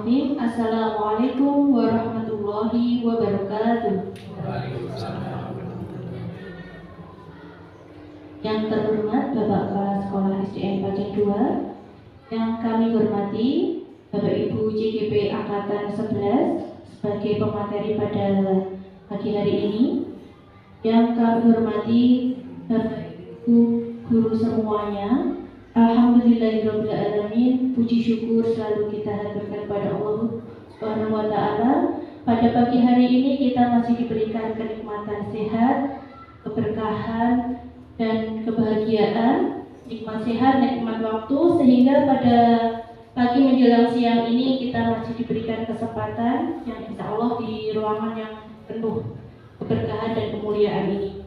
Bismillahirrahmanirrahim. Assalamualaikum warahmatullahi wabarakatuh. Yang terhormat Bapak Kepala Sekolah SDN Pajak 2, yang kami hormati Bapak Ibu JGP Angkatan 11 sebagai pemateri pada pagi hari ini, yang kami hormati Bapak Ibu guru semuanya. Alhamdulillahirrahmanirrahim. Puji syukur selalu kita haturkan kepada Allah Subhanahu wa Ta'ala. Pada pagi hari ini kita masih diberikan kenikmatan sehat, keberkahan dan kebahagiaan, nikmat sehat, nikmat waktu, sehingga pada pagi menjelang siang ini kita masih diberikan kesempatan yang insya Allah di ruangan yang penuh keberkahan dan kemuliaan ini.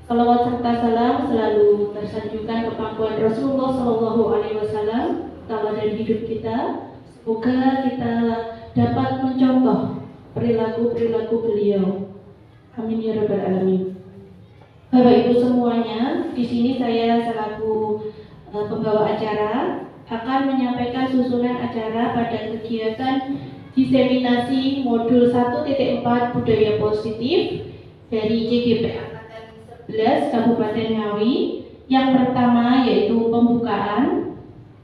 Salawat serta salam selalu tersanjungkan ke pangkuan Rasulullah Shallallahu Alaihi Wasallam dalam hidup kita. Semoga kita dapat mencontoh perilaku beliau. Amin ya rabbal alamin. Bapak Ibu semuanya, di sini saya selaku pembawa acara akan menyampaikan susunan acara pada kegiatan diseminasi modul 1.4 budaya positif dari JGP Angkatan 11 Kabupaten Ngawi. Yang pertama yaitu pembukaan,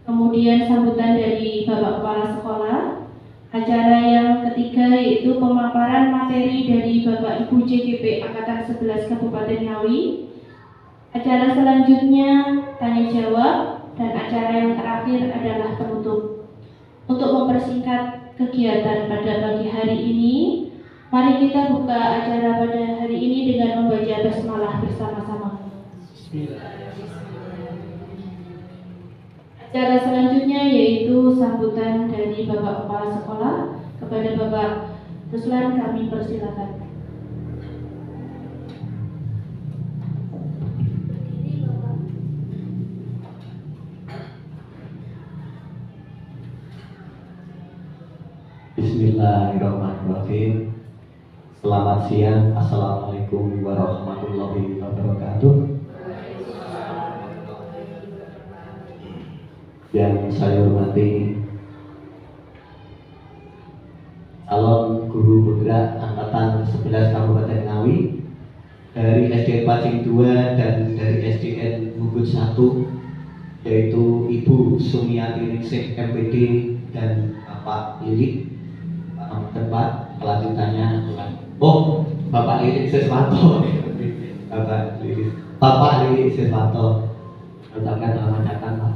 kemudian sambutan dari Bapak Kepala Sekolah. Acara yang ketiga yaitu pemaparan materi dari Bapak Ibu JGP Angkatan 11 Kabupaten Ngawi. Acara selanjutnya tanya jawab, dan acara yang terakhir adalah penutup. Untuk mempersingkat kegiatan pada pagi hari ini, mari kita buka acara pada hari ini dengan membaca basmalah bersama-sama. Acara selanjutnya yaitu sambutan dari Bapak Kepala Sekolah. Kepada Bapak Ruslan kami persilakan. Bismillahirrahmanirrahim. Selamat siang. Assalamualaikum warahmatullahi wabarakatuh. Yang saya hormati calon guru bergerak Angkatan 11 Kabupaten Ngawi dari SDN Pajing 2 dan dari SDN Bubut 1, yaitu Ibu Sumiati Ningsih MPD dan Bapak Lilik. Tempat kelanjutannya Bapak Lilik Siswanto. Bapak Lilik Siswanto, ucapkan selamat datang, Pak.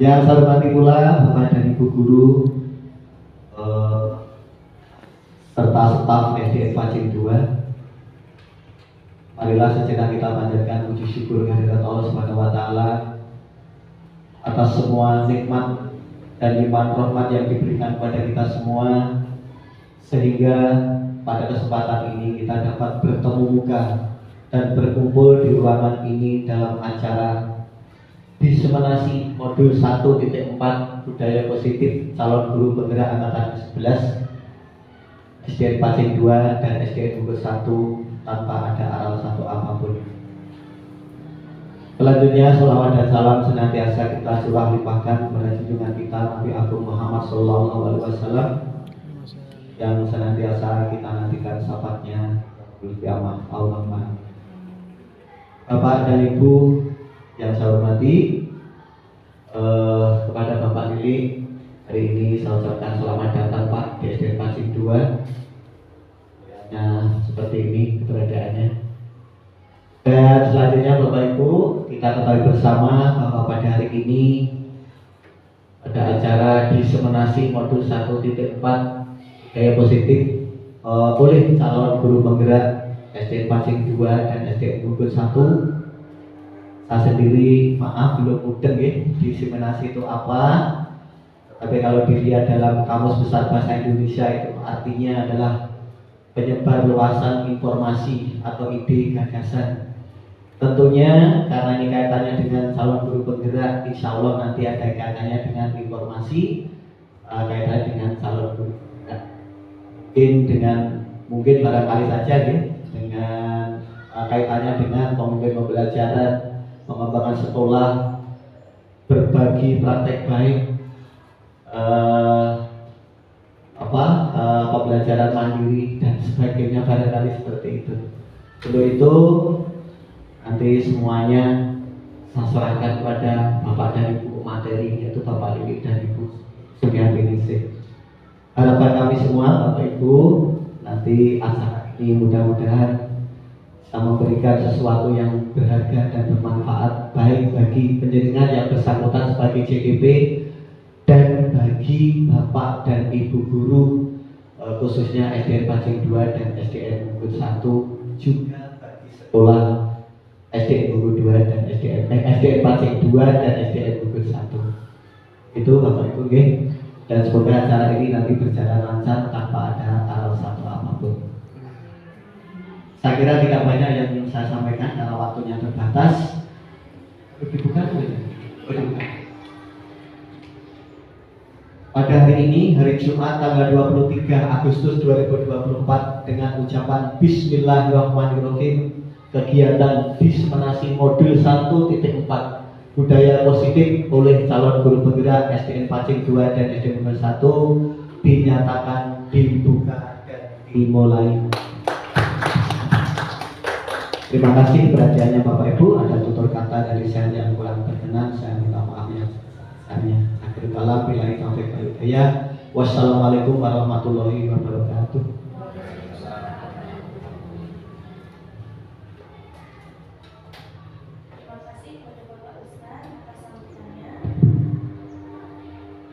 Yang saya hormati pula Bapak dan Ibu guru serta staf SDN Pajing 2. Marilah sejenak kita panjatkan puji syukur kehadirat Allah Subhanahu wa Ta'ala atas semua nikmat dan limpahan rahmat yang diberikan kepada kita semua, sehingga pada kesempatan ini kita dapat bertemu muka dan berkumpul di ruangan ini dalam acara diseminasi modul 1.4 budaya positif calon guru penggerak Angkatan 11 SDN Pajing 2 dan SDN Bubut 1 tanpa ada aral satu apapun. Selanjutnya, sholawat dan salam senantiasa kita curah limpahkan kepada junjungan kita Nabi Agung Muhammad Sallallahu Alaihi Wasallam, yang senantiasa kita nantikan syafaatnya di kiamat. Allahumma. Bapak dan Ibu yang saya hormati, kepada Bapak Lili, hari ini saya ucapkan selamat datang Pak di SDN Pajing 2. Nah, seperti ini keberadaannya. Dan selanjutnya Bapak Ibu, kita ketahui bersama bahwa pada hari ini ada acara diseminasi modul 1.4 budaya positif oleh calon guru penggerak SDN Pajing 2 dan SDN Bubut 1. Saya sendiri maaf belum mudeng ya, diseminasi itu apa, tapi kalau dilihat dalam Kamus Besar Bahasa Indonesia itu artinya adalah penyebar luasan informasi atau ide gagasan. Tentunya karena ini kaitannya dengan calon guru penggerak, insya Allah nanti ada kaitannya dengan informasi, kaitannya dengan calon guru penggerak. Mungkin barangkali saja ya, dengan kaitannya dengan pemimpin pembelajaran, pengembangan sekolah, berbagi praktek baik, eh, pembelajaran mandiri dan sebagainya, barangkali seperti itu. Untuk itu nanti semuanya saya serahkan kepada Bapak dan Ibu materi, yaitu Bapak Lili dan Ibu Sumiati Ningsih. Harapan kami semua Bapak Ibu, nanti acara ini mudah-mudahan bisa memberikan sesuatu yang berharga dan bermanfaat, baik bagi penjaringan yang bersangkutan sebagai JGP dan bagi Bapak dan Ibu guru, khususnya SDN Pacing 2 dan SDN Bungkut 1, juga bagi sekolah SDN Bungkut 2 dan SDN Pacing 2 dan SDN Bungkut 1. Itu Bapak Ibu, okay? Dan semoga acara ini nanti berjalan lancar tanpa ada alasan apapun. Saya kira tidak banyak yang saya sampaikan karena waktunya terbatas. Dibuka saja. Pada hari ini, hari Jumat tanggal 23 Agustus 2024, dengan ucapan Bismillahirrahmanirrahim, kegiatan Diseminasi Modul 1.4 Budaya Positif oleh calon guru penggerak SDN Pacing 2 dan SDN Bungkut 1 dinyatakan dibuka dan dimulai. Terima kasih perhatiannya Bapak Ibu. Ada tutur kata dari saya yang kurang berkenan, saya minta maaf yang sebesar-besarnya. Akhir kalam, billahi taufiq wal hidayah. Wassalamualaikum warahmatullahi wabarakatuh.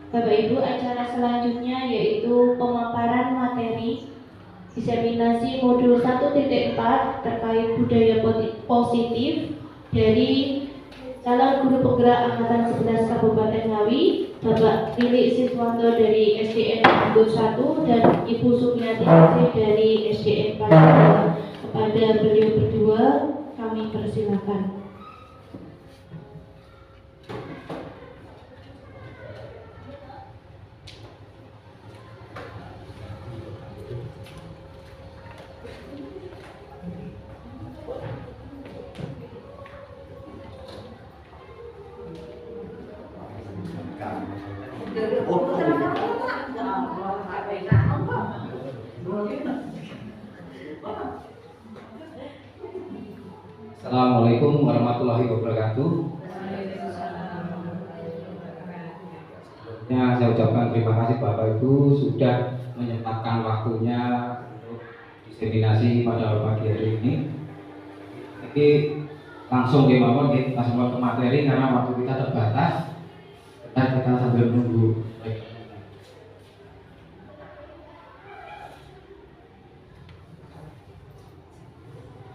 Bapak Ibu, acara selanjutnya yaitu pemaparan materi diseminasi modul 1.4 terkait budaya positif dari calon guru penggerak angkatan 11 Kabupaten Ngawi, Bapak Lili Siswanto dari SDN Bungkut 1 dan Ibu Sumiati Ningsih dari SDN Pacing 2. Kepada beliau berdua kami persilakan. Assalamualaikum warahmatullahi wabarakatuh. Saya ucapkan terima kasih Bapak Ibu sudah menyempatkan waktunya untuk diseminasi pada pagi hari ini. Jadi langsung langsung ke materi karena waktu kita terbatas. Kita sambil menunggu.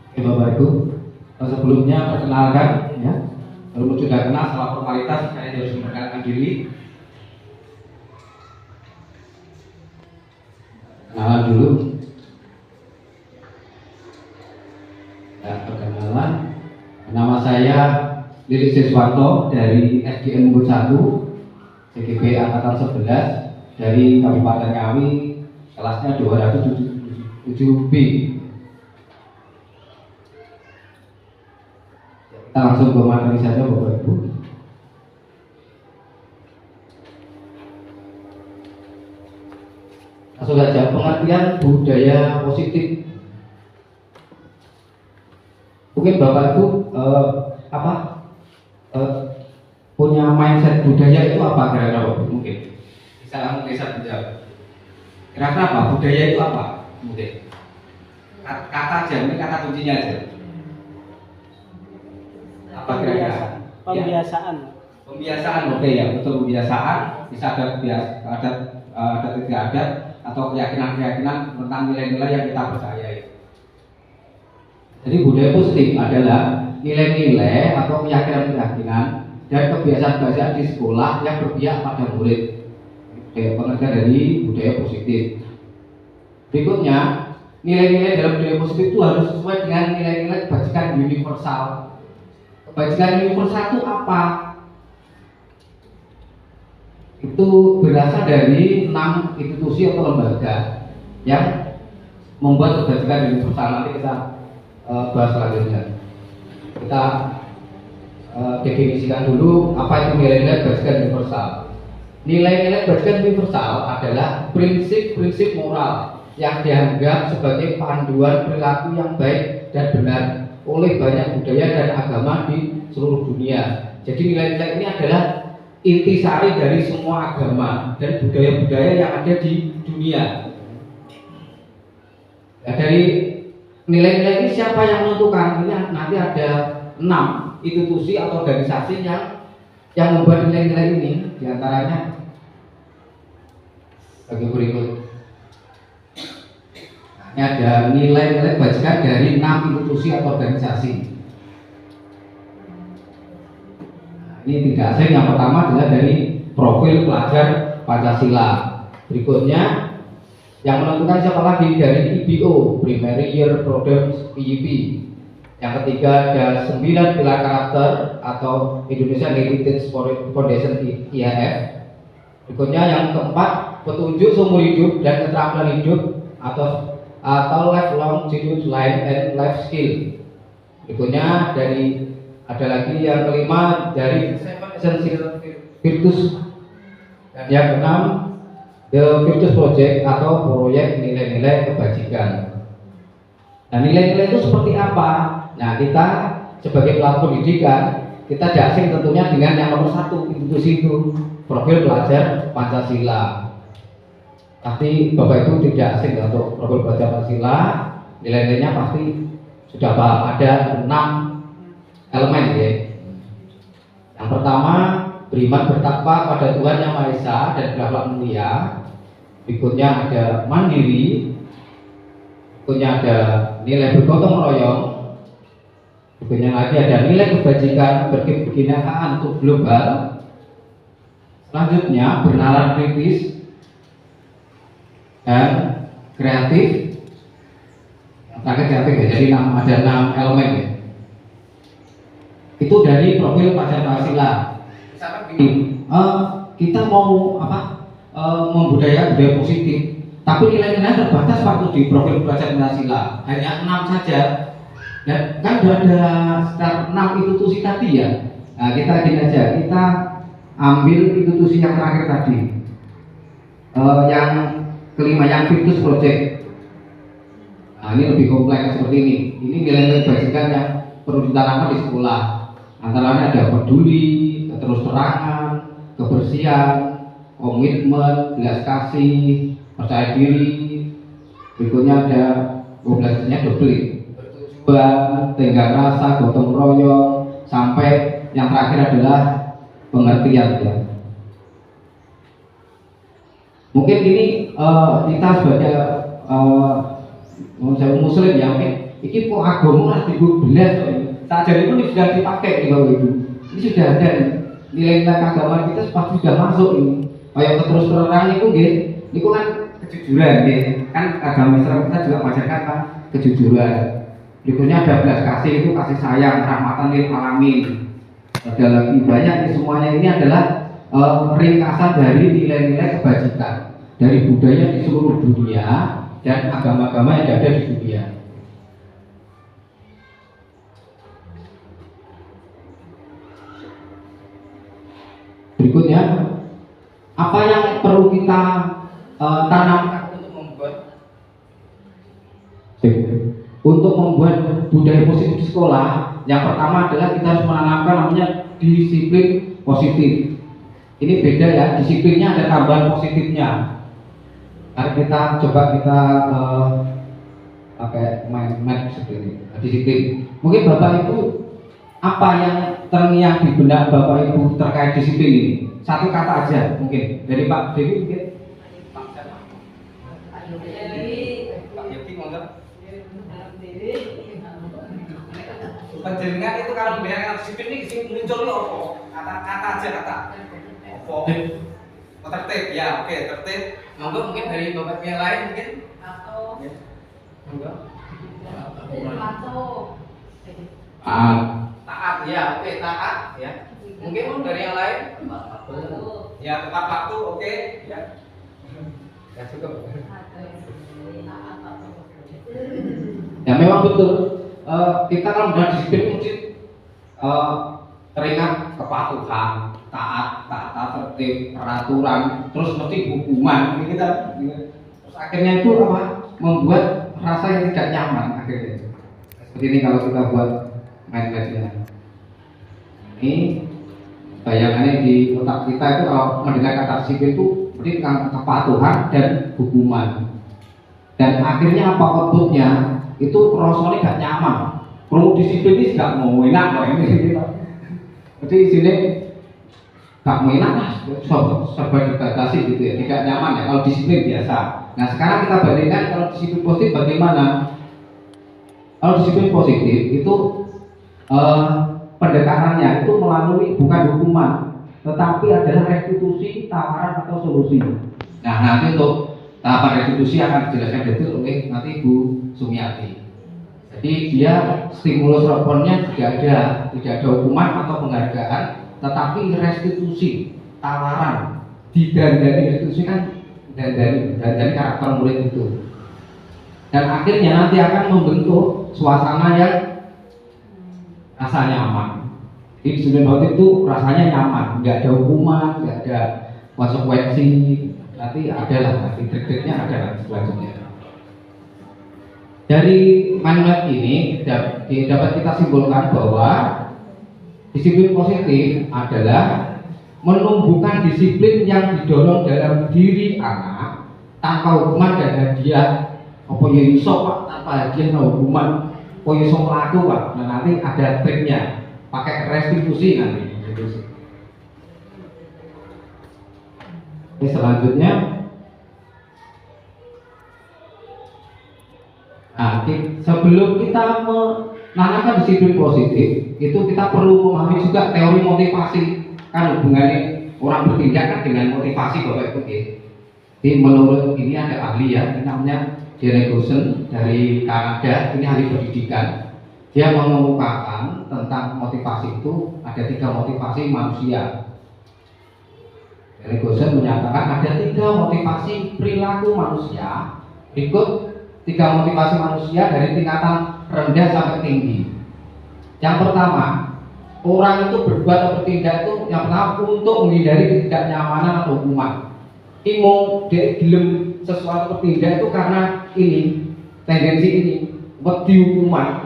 Oke Bapak Ibu, sebelumnya perkenalkan ya. Kalau sudah kenal salah formalitas saya harus memperkenalkan diri. Kenalan dulu. Ya, perkenalan. Nama saya Lili Siswanto dari SDN Bungkut 1, CGP angkatan 11 dari Kabupaten Ngawi, kelasnya 207B. Kita langsung ke materi saja Bapak Ibu. Langsung saja, pengertian budaya positif. Mungkin Bapak Ibu punya mindset budaya itu apa kira-kira Bapak? Mungkin bisa langsung bisa menjawab. Kira-kira apa? Budaya itu apa? Mungkin kata aja, ini kata kuncinya aja. Apa kira-kira? Pembiasaan. Ya. Pembiasaan, oke ya, betul, pembiasaan. Bisa ada tidak ada atau keyakinan-keyakinan tentang nilai-nilai yang kita percayai. Jadi budaya positif adalah nilai-nilai atau keyakinan-keyakinan dan kebiasaan-kebiasaan di sekolah yang berpihak pada murid. Pengertian dari budaya positif. Berikutnya, nilai-nilai dalam budaya positif itu harus sesuai dengan nilai-nilai kebajikan universal. Kebajikan universal itu apa? Itu berasal dari 6 institusi atau lembaga yang membuat kebajikan universal. Nanti kita bahas selanjutnya. Kita definisikan dulu apa itu nilai-nilai kebajikan universal. Nilai-nilai kebajikan universal adalah prinsip-prinsip moral yang dianggap sebagai panduan perilaku yang baik dan benar oleh banyak budaya dan agama di seluruh dunia. Jadi nilai-nilai ini adalah intisari dari semua agama dan budaya-budaya yang ada di dunia. Nah, dari nilai-nilai ini siapa yang menentukan? Ini nanti ada 6 institusi atau organisasi yang membuat nilai-nilai ini. Di antaranya bagi berikut. Ini ada nilai-nilai kebajikan dari 6 institusi atau organisasi. Nah, ini tidak asing. Yang pertama adalah dari profil pelajar Pancasila. Berikutnya yang menentukan siapa lagi dari IBO, Primary Year Products PYP. Yang ketiga ada 9 pilar karakter atau Indonesian Heritage Foundation IHF. Berikutnya yang keempat petunjuk seumur hidup dan keterampilan hidup atau lifelong childhood life and life skill. Berikutnya ada lagi yang kelima dari Essential Virtus, dan yang keenam The Virtus Project atau proyek nilai-nilai kebajikan. Nah, nilai-nilai itu seperti apa? Nah, kita sebagai pelaku pendidikan kita tidak asing tentunya dengan yang nomor 1 institusi itu, profil pelajar Pancasila. Pasti Bapak Ibu tidak asing untuk profil pelajar Pancasila. Nilai-nilainya pasti sudah paham, ada 6 elemen ya. Yang pertama, beriman bertakwa pada Tuhan Yang Maha Esa dan berakhlak mulia. Berikutnya ada mandiri. Berikutnya ada nilai bergotong royong. Berikutnya lagi ada nilai kebajikan berkebinekaan untuk global. Selanjutnya bernalar kritis dan kreatif. Yang terakhir kreatif ya. Jadi ada 6 elemen ya. Itu dari profil pelajar Pancasila. Misalkan begini, kita mau membudaya budaya positif, tapi nilai-nilai terbatas waktu di profil pelajar Pancasila hanya 6 saja. Dan kan sudah ada sekitar 6 institusi tadi ya. Nah, kita gini aja, kita ambil institusi yang terakhir tadi, yang kelima, yang Virtus Project. Nah, ini lebih kompleks seperti ini. Ini nilai-nilai kebajikan yang perlu ditanamkan di sekolah. Antara lain ada peduli, terus terangan, kebersihan, komitmen, belas kasih, percaya diri. Berikutnya ada belasnya double, bertujuan, tenggang rasa, gotong royong, sampai yang terakhir adalah pengertian ya. Mungkin ini kita sebagai muslim ya, ini kok agama lah dibuat belas tak jadi pun sudah dipakai nih Bapak Ibu. Ini sudah ada nilai-nilai keagamaan kita pasti sudah masuk ini. Kayak terus terang itu gitu, kan kejujuran gitu. Kan agama Islam kita juga mengajarkan kan kejujuran. Berikutnya ada belas kasih, itu kasih sayang, rahmatan lil alamin. Ada lagi banyak, semuanya ini adalah ringkasan dari nilai-nilai kebajikan dari budaya di seluruh dunia dan agama-agama yang ada di dunia. Berikutnya, apa yang perlu kita tanamkan untuk membuat budaya positif di sekolah? Yang pertama adalah kita harus menanamkan namanya disiplin positif. Ini beda ya, disiplinnya ada tambahan positifnya. Mari kita coba pakai main seperti ini, disiplin. Mungkin Bapak Ibu apa yang terngiang di benak Bapak Ibu terkait disiplin ini? Satu kata aja mungkin dari Pak Dewi mungkin. Pak Yogi ngomong. Penjaringan itu kalau membayangkan disiplin ini sing muncul loh kata aja kata. Opo. Tertib ya, oke tertib. Monggo mungkin dari Bapak yang lain mungkin. Atau. Monggo. Taat ya, oke taat ya. Mungkin dari yang lain. Ya tepat waktu, oke ya. Ya cukup. Ya memang betul. Kita kalau sudah disiplin mungkin teringat kepatuhan, taat, tata tertib, peraturan, terus mesti hukuman. Ini kita terus akhirnya itu apa? Membuat rasa yang tidak nyaman akhirnya. Seperti ini kalau kita buat main-mainnya. Ini bayangannya di otak kita itu kalau mendengar kata disiplin itu berarti kepatuhan dan hukuman. Dan akhirnya apa outputnya? Itu rasanya gak nyaman. Kalau disiplin ini gak mau enak loh ini. Jadi di sini gak mau enak lah, serba dibatasi gitu ya, tidak nyaman ya kalau disiplin biasa. Nah sekarang kita bandingkan kalau disiplin positif bagaimana? Kalau disiplin positif itu pendekatannya itu melalui bukan hukuman, tetapi adalah restitusi, tawaran atau solusi. Nah nanti untuk tahapan restitusi akan dijelaskan detail oleh nanti Bu Sumiati. Jadi dia stimulus responnya tidak ada hukuman atau penghargaan, tetapi restitusi, tawaran, didandani. Restitusi kan dandani karakter murid itu. Dan akhirnya nanti akan membentuk suasana yang rasa nyaman. Di disiplin positif itu rasanya nyaman, nggak ada hukuman, nggak ada konsekuensi. Nanti adalah trik-triknya ada nanti selanjutnya. Dari mindmap ini dapat kita simpulkan bahwa disiplin positif adalah menumbuhkan disiplin yang didorong dalam diri anak tanpa hukuman dan hadiah. Apa ya iso Pak, tanpa hadiah no hukuman. Apa ya iso mlaku Pak. Nah nanti ada triknya, pakai restitusi nanti. Oke, selanjutnya nah, sebelum kita menanamkan disiplin positif, itu kita perlu memahami juga teori motivasi. Kan hubungannya orang bertindak kan dengan motivasi Bapak Ibu. Jadi menurut ini ada ahli ya, ini namanya Jerry Gosen dari Kanada, ini ahli pendidikan. Dia mengemukakan tentang motivasi itu ada 3 motivasi manusia. Jerry Gosen menyatakan ada 3 motivasi perilaku manusia. Berikut 3 motivasi manusia dari tingkatan rendah sampai tinggi. Yang pertama, orang itu berbuat atau bertindak itu yang pertama untuk menghindari ketidaknyamanan atau hukuman. Imo dari gelem sesuatu bertindak itu karena ini tendensi ini wedi hukuman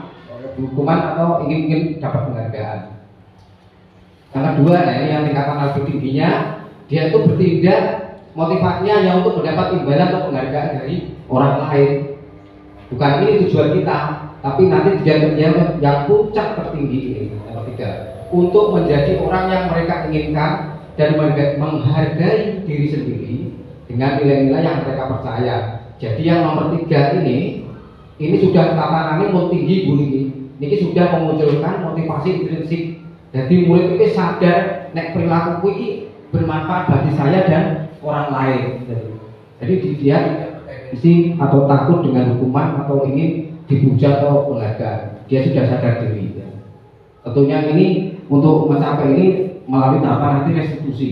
atau ingin dapat penghargaan. Yang kedua, nah ini yang tingkatan lebih tingginya, dia itu bertindak motivasinya yang untuk mendapat imbalan atau penghargaan dari orang lain. Bukan ini tujuan kita, tapi nanti dia yang puncak tertinggi ini yang ketiga, untuk menjadi orang yang mereka inginkan dan menghargai diri sendiri dengan nilai-nilai yang mereka percaya. Jadi yang nomor 3 ini sudah tatanannya mau tinggi Bu ini sudah memunculkan motivasi intrinsik. Jadi murid itu sadar nek perilaku ini bermanfaat bagi saya dan orang lain. Jadi dia isi atau takut dengan hukuman atau ingin dipuja atau penghargaan. Dia sudah sadar diri. Tentunya ini untuk mencapai ini melalui tahapan nanti restitusi.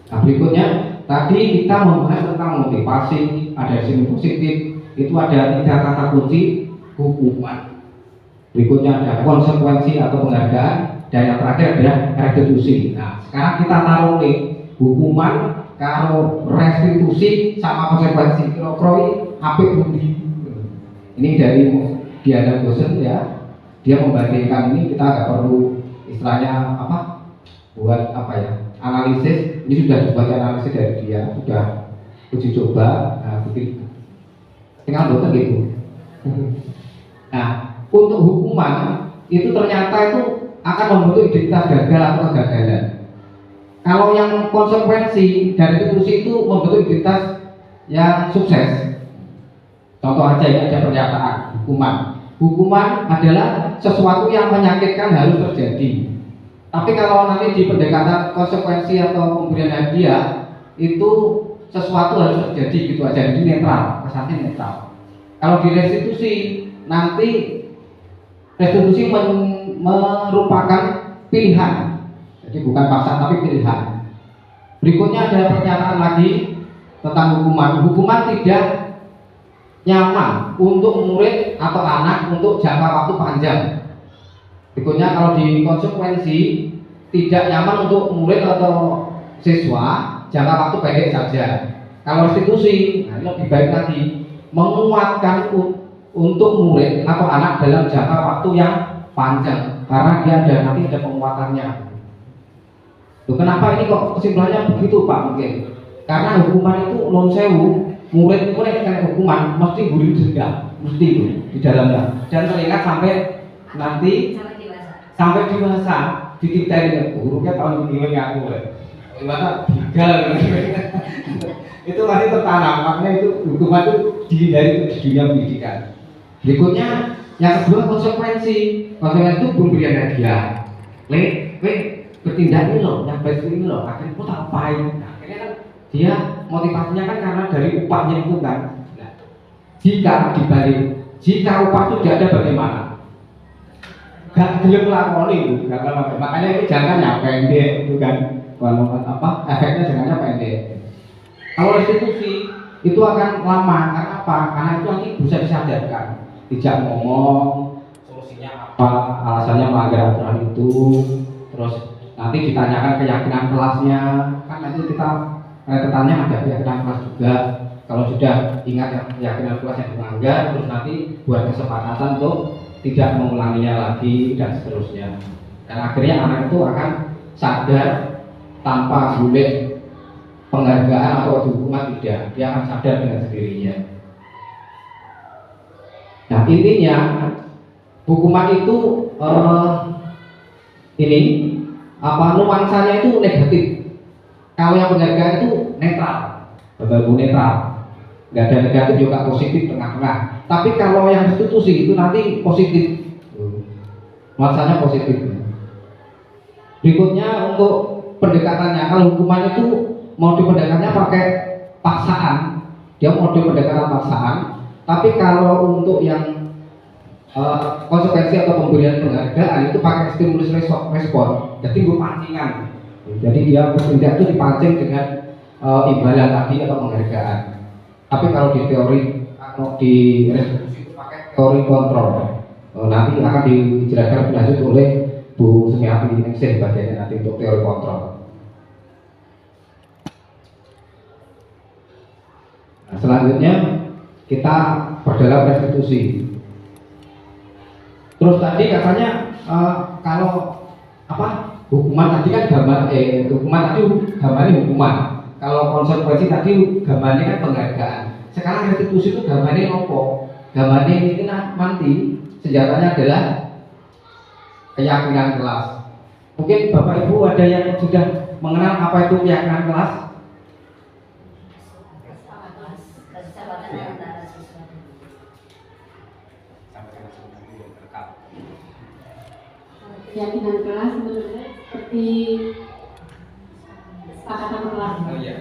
Nah, berikutnya tadi kita membahas tentang motivasi, ada sisi positif, itu ada 3 kata kunci: hukuman. Berikutnya ada konsekuensi atau penghargaan, dan yang terakhir adalah restitusi. Nah, sekarang kita taruh nih hukuman kalau restitusi sama konsekuensi. Kira-kira apik pundi? Ini dari Diana Gosen ya. Dia membandingkan ini, kita nggak perlu istilahnya apa? Buat apa ya? Analisis. Ini sudah dibuat analisis dari dia, sudah uji coba. Nah, bikin tinggal dokter gitu. Nah, untuk hukuman itu ternyata itu akan membentuk identitas gagal atau kegagalan. Kalau yang konsekuensi dari restitusi itu membentuk identitas yang sukses. Contoh aja ini ada pernyataan hukuman. Hukuman adalah sesuatu yang menyakitkan harus terjadi. Tapi kalau nanti di pendekatan konsekuensi atau pemberian hadiah itu sesuatu harus terjadi gitu aja, jadi netral, kesannya netral. Kalau di restitusi nanti restitusi merupakan pilihan, jadi bukan paksaan tapi pilihan. Berikutnya ada pernyataan lagi tentang hukuman. Hukuman tidak nyaman untuk murid atau anak untuk jangka waktu panjang. Berikutnya kalau di konsekuensi tidak nyaman untuk murid atau siswa jangka waktu pendek saja. Kalau restitusi, nah ini lebih baik lagi menguatkan untuk murid atau anak dalam jangka waktu yang panjang karena dia nanti ada penguatannya. Loh, kenapa ini kok kesimpulannya begitu Pak? Mungkin karena hukuman itu non sewu, murid itu kena hukuman mesti guru denda, mesti itu di dalamnya dan teringat sampai nanti sampai dewasa ditiptain gurunya tahun ini aku gimana tinggal itu masih tertanam, makanya itu hukuman itu dihindari di dunia pendidikan. Berikutnya yang kedua konsekuensi itu pemberian hadiah. Bertindak ini loh, yang baik ini loh, akhirnya kok tak apain. Nah, akhirnya kan dia motivasinya kan karena dari upahnya itu kan. Nah, jika dibalik, jika upah itu tidak ada bagaimana? Gak gelem lakoni itu, makanya itu jangannya pendek itu kan. Kalau apa efeknya jangannya pendek. Kalau restitusi itu akan lama karena apa? Karena itu nanti bisa disadarkan, tidak ngomong solusinya apa, alasannya melanggar aturan itu, terus nanti ditanyakan keyakinan kelasnya, kan nanti kita tanya ada keyakinan kelas juga. Kalau sudah ingat yang keyakinan kelas yang dilanggar, terus nanti buat kesepakatan untuk tidak mengulanginya lagi dan seterusnya. Dan akhirnya anak itu akan sadar tanpa boleh penghargaan atau hukuman tidak, dia akan sadar dengan sendirinya. Nah intinya hukuman itu ini apa nuansanya itu negatif. Kalau yang penghargaan itu netral, betul netral, nggak ada negatif juga positif tengah-tengah. Tapi kalau yang restitusi itu nanti positif, nuansanya positif. Berikutnya untuk pendekatannya, kalau hukuman itu mau pendekatannya pakai paksaan, dia mau pendekatan paksaan. Tapi kalau untuk yang konsekuensi atau pemberian penghargaan itu pakai stimulus respon, jadi gue pancingan. Jadi dia bertindak itu dipancing dengan imbalan tadi atau penghargaan. Tapi kalau di teori atau di restitusi itu pakai teori kontrol. Nanti akan dijelaskan lebih lanjut oleh Bu Sumiati Ningsih bagiannya nanti untuk teori kontrol. Nah, selanjutnya kita berdalam restitusi. Terus tadi katanya kalau apa hukuman tadi kan hukuman tadi gambarnya hukuman. Kalau konsekuensi tadi gambarnya kan penghargaan. Sekarang restitusi itu gambarnya apa? Gambarnya ini nanti senjatanya adalah keyakinan kelas. Mungkin Bapak Ibu ada yang sudah mengenal apa itu keyakinan kelas? Keyakinan kelas sebenarnya seperti kesepakatan kelas. Oh iya.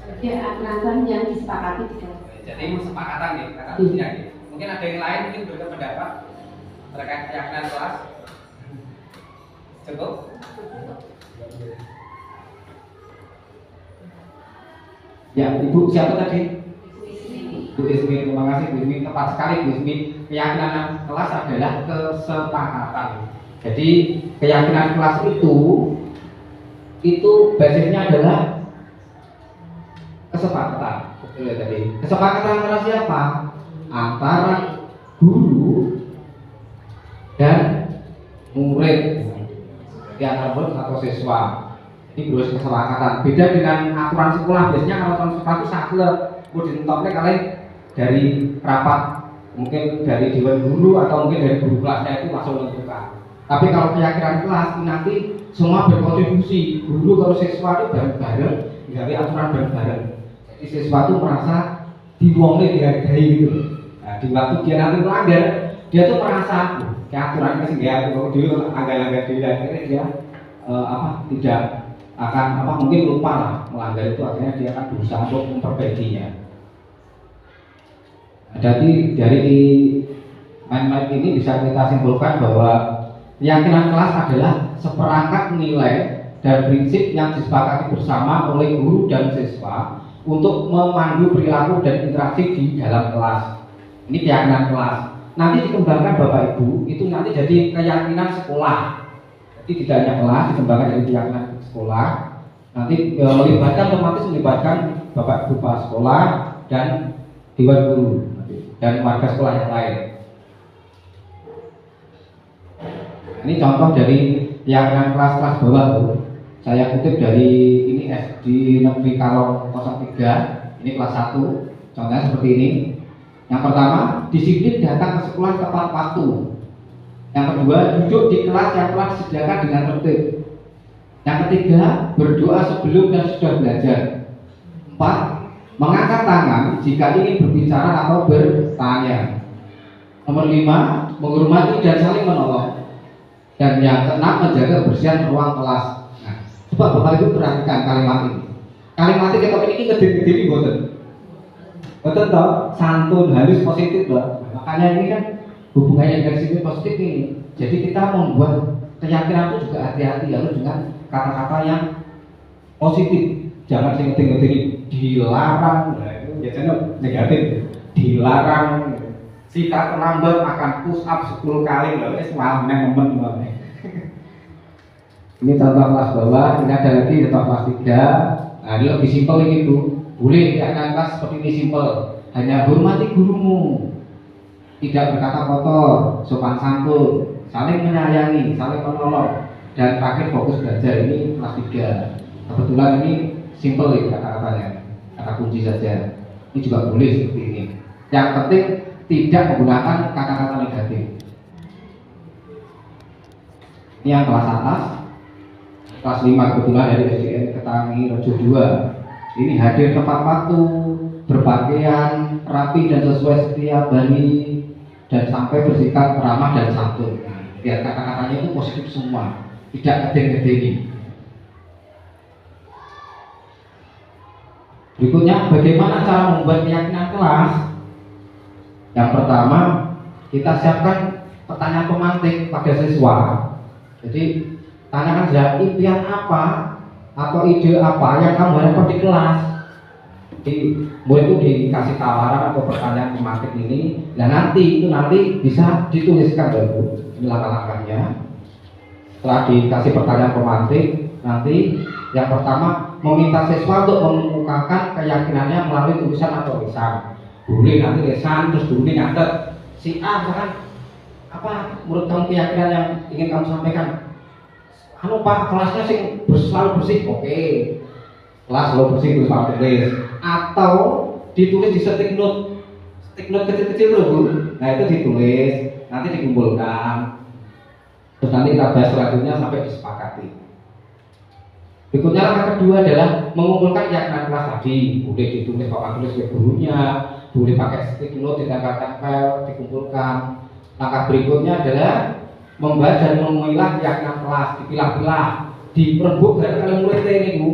Jadi aturan yang disepakati di kelas. Jadi kesepakatan nih kata kuncinya. Mungkin ada yang lain mungkin berpendapat terkait keyakinan kelas. Cukup? Ya, Ibu siapa tadi? Bu Ismi, terima kasih Bu Ismi, tepat sekali Bu Ismi. Keyakinan kelas adalah kesepakatan. Jadi keyakinan kelas itu basisnya adalah kesepakatan. Betul ya tadi. Kesepakatan antara siapa? Antara guru dan murid, jadi antara murid atau siswa. Ini harus kesepakatan. Beda dengan aturan sekolah, biasanya kalau aturan sekolah itu saklek, mau ditentoknya kalian dari rapat, mungkin dari dewan guru atau mungkin dari guru kelasnya itu langsung menentukan. Tapi kalau keyakinan kelas nanti semua berkontribusi, guru kalau siswa itu bareng-bareng, nggak aturan bareng-bareng. Jadi siswa itu merasa diwongnya dihargai gitu. Nah, di waktu dia nanti melanggar, dia tuh merasa aturan ini sehingga dia anggar-anggar dia akhirnya dia tidak akan mungkin lupa lah melanggar itu, akhirnya dia akan berusaha untuk memperbaikinya. Nah, jadi dari main-main ini bisa kita simpulkan bahwa keyakinan kelas adalah seperangkat nilai dan prinsip yang disepakati bersama oleh guru dan siswa untuk memandu perilaku dan interaksi di dalam kelas. Ini keyakinan kelas. Nanti dikembangkan Bapak Ibu, itu nanti jadi keyakinan sekolah. Jadi tidak hanya kelas, dikembangkan jadi keyakinan sekolah. Nanti otomatis melibatkan Bapak Ibu kepala sekolah dan dewan guru dan warga sekolah yang lain. Ini contoh dari keyakinan kelas-kelas bawah, Bu. Saya kutip dari ini SD Negeri Kalong 03, ini kelas 1. Contohnya seperti ini. Yang pertama, disiplin datang ke sekolah tepat waktu. Yang kedua, duduk di kelas yang telah disediakan dengan tertib. Yang ketiga, berdoa sebelum dan sudah belajar. 4. Mengangkat tangan jika ingin berbicara atau bertanya. Nomor 5, menghormati dan saling menolong. Dan yang keenam, menjaga kebersihan ruang kelas. Nah, coba Bapak Ibu perhatikan kalimat ini. Kalimat ini kita ini ngedit-ngedit boten. Betul toh, santun, halus, positif loh. Makanya ini kan hubungannya dengan sifat positif ini. Jadi kita membuat keyakinan itu juga hati-hati, harus dengan kata-kata yang positif. Jangan ngedit-ngedit dilarang. Nah, itu biasanya negatif. Dilarang. Jika terlambat akan push up 10 kali loh. Semalam momen. Ini contoh kelas bawah. Ini ada lagi contoh kelas 3. Nah, ini lebih simpel ini Bu. Boleh keyakinan kelas seperti ini simpel. Hanya hormati gurumu, tidak berkata kotor, sopan santun, saling menyayangi, saling menolong, dan terakhir fokus belajar. Ini kelas 3. Kebetulan ini simpel ya kata-katanya, kata kunci saja. Ini juga boleh seperti ini. Yang penting tidak menggunakan kata-kata negatif. Ini yang kelas atas, kelas 5 kebetulan dari SDN Ketangi Rejo 2. Ini hadir tepat waktu, berpakaian rapi dan sesuai setiap hari, dan sampai bersikap ramah dan santun. Biar kata-katanya itu positif semua, tidak ngedeng-ngedeni. Berikutnya, bagaimana cara membuat keyakinan kelas? Yang pertama, kita siapkan pertanyaan pemantik pada siswa. Jadi, tanyakan saja impian apa atau ide apa yang kamu harapkan di kelas. Jadi murid itu dikasih tawaran atau pertanyaan pemantik ini, dan nanti bisa dituliskan dulu. Ini langkah-langkahnya. Setelah dikasih pertanyaan pemantik, nanti yang pertama meminta siswa untuk mengemukakan keyakinannya melalui tulisan atau lisan. Boleh nanti lisan, terus boleh nyatet si A misalkan apa menurut kamu keyakinan yang ingin kamu sampaikan. Pak, kelasnya sih selalu bersih, oke. Kelas selalu bersih, terus selalu tulis. Atau ditulis di stick note kecil-kecil loh Bu. Nah itu ditulis, nanti dikumpulkan. Terus nanti kita bahas selanjutnya sampai disepakati. Berikutnya langkah kedua adalah mengumpulkan keyakinan kelas tadi. Boleh ditulis, Bapak tulis ke gurunya, boleh pakai stick note, ditempel-tempel, dikumpulkan. Langkah berikutnya adalah membahas dan memilah keyakinan kelas, dipilah-pilah, dirembuk dari kalian murid ini Bu.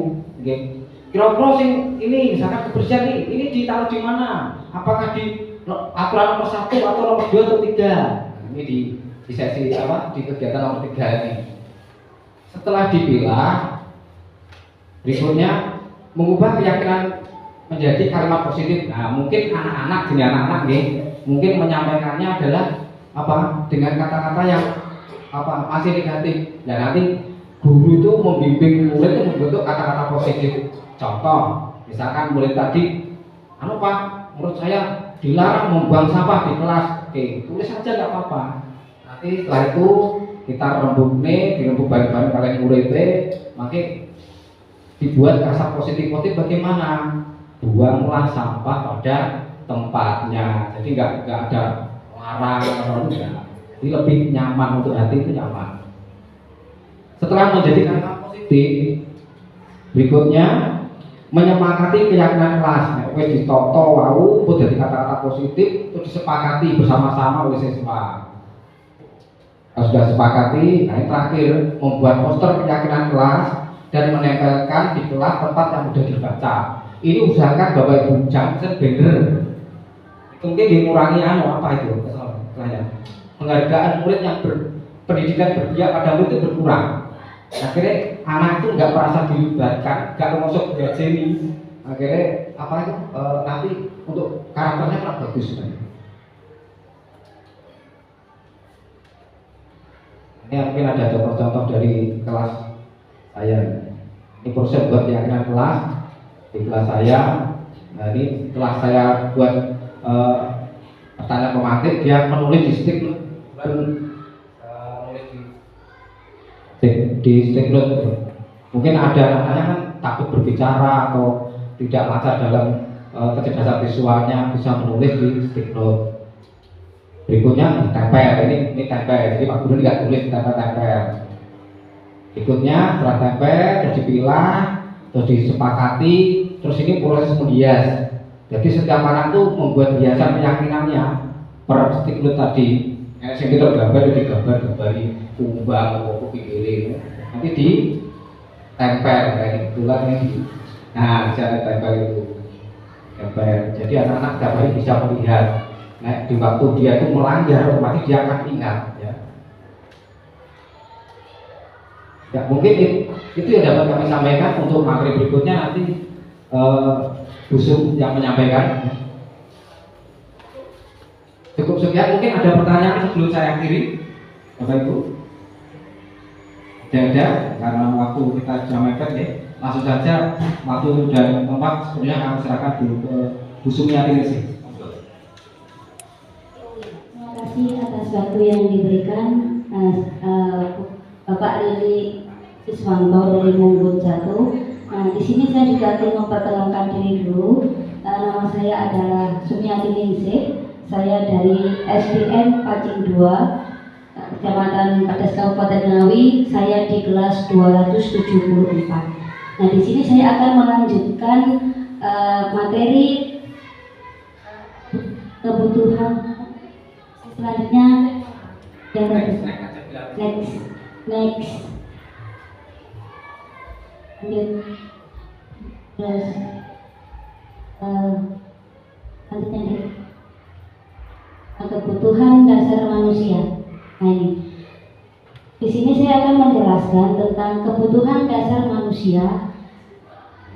Kira-kira ini misalkan kebersihan ini ditaruh di mana? Apakah di aturan nomor 1 atau nomor 2 atau 3? Ini di sesi apa? Di kegiatan nomor 3 ini. Setelah dipilah, berikutnya mengubah keyakinan menjadi kalimat positif. Nah, mungkin anak-anak nih, mungkin menyampaikannya adalah apa? Dengan kata-kata yang masih negatif. Dan nanti guru itu membimbing murid itu membentuk kata-kata positif. Contoh, misalkan murid tadi, Pak, menurut saya dilarang membuang sampah di kelas. Oke, tulis saja nggak apa-apa. Nanti setelah itu kita dirembuk bareng-bareng kalian murid, maka dibuat kata positif bagaimana? Buanglah sampah pada tempatnya. Jadi nggak ada larang. Jadi lebih nyaman untuk hati itu nyaman. Setelah menjadi kata positif, berikutnya menyepakati keyakinan kelas. Wes ditoto wau jadi kata-kata positif itu disepakati bersama-sama oleh siswa. Kalau sudah sepakati, nah ini terakhir membuat poster keyakinan kelas dan menempelkan di kelas tempat yang mudah dibaca. Ini usahakan Bapak Ibu jangan bener. Mungkin mengurangi apa itu kesalahan. Penghargaan murid yang pendidikan berpihak pada murid itu berkurang. Akhirnya anak itu nggak merasa dilibatkan, nggak termasuk belajar ini. Akhirnya nanti untuk karakternya kurang bagus. Ini mungkin ada contoh-contoh dari kelas saya. Ini proses buat keyakinan kelas di kelas saya. Nah ini setelah saya buat pertanyaan pemantik, dia menulis di stick note, di stick note. Mungkin ada anak-anak kan takut berbicara atau tidak lancar dalam kecerdasan visualnya, bisa menulis di stick note. Berikutnya ditempel, ini tempel, jadi Pak Guru nggak tulis, tempel. Berikutnya setelah tempel, terus dipilah, terus disepakati, terus ini proses menghias. Jadi setiap anak tuh membuat hiasan keyakinannya per stick note tadi. Yang kita gambar itu digambar-gambari kumbang, pokok pikirin, nanti ditempel kayak gitulah ini. Nah, bisa ada tempel itu. Tempel. Jadi anak-anak setiap hari bisa melihat. Nah, di waktu dia itu melanggar, otomatis dia akan ingat. Ya mungkin itu yang dapat kami sampaikan. Untuk materi berikutnya nanti Busum yang menyampaikan. Cukup sekian. Mungkin ada pertanyaan sebelum saya akhiri, Bapak Ibu? Ada, karena waktu kita sudah mepet ya. Langsung saja, waktu dan tempat sebenarnya kami serahkan dulu ke Busum Yatinisi. Terima kasih atas waktu yang diberikan Bapak Lili Iswanto dari Munggun Jatuh. Nah, di sini saya juga akan memperkenalkan diri dulu. Nama saya adalah Sumiati Ningsih. Saya dari SDN Pacing 2, Kecamatan Padas Kabupaten Ngawi. Saya di kelas 274. Nah, di sini saya akan melanjutkan materi kebutuhan selanjutnya yang next lanjut terus selanjutnya deh, kebutuhan dasar manusia. Nah ini di sini saya akan menjelaskan tentang kebutuhan dasar manusia.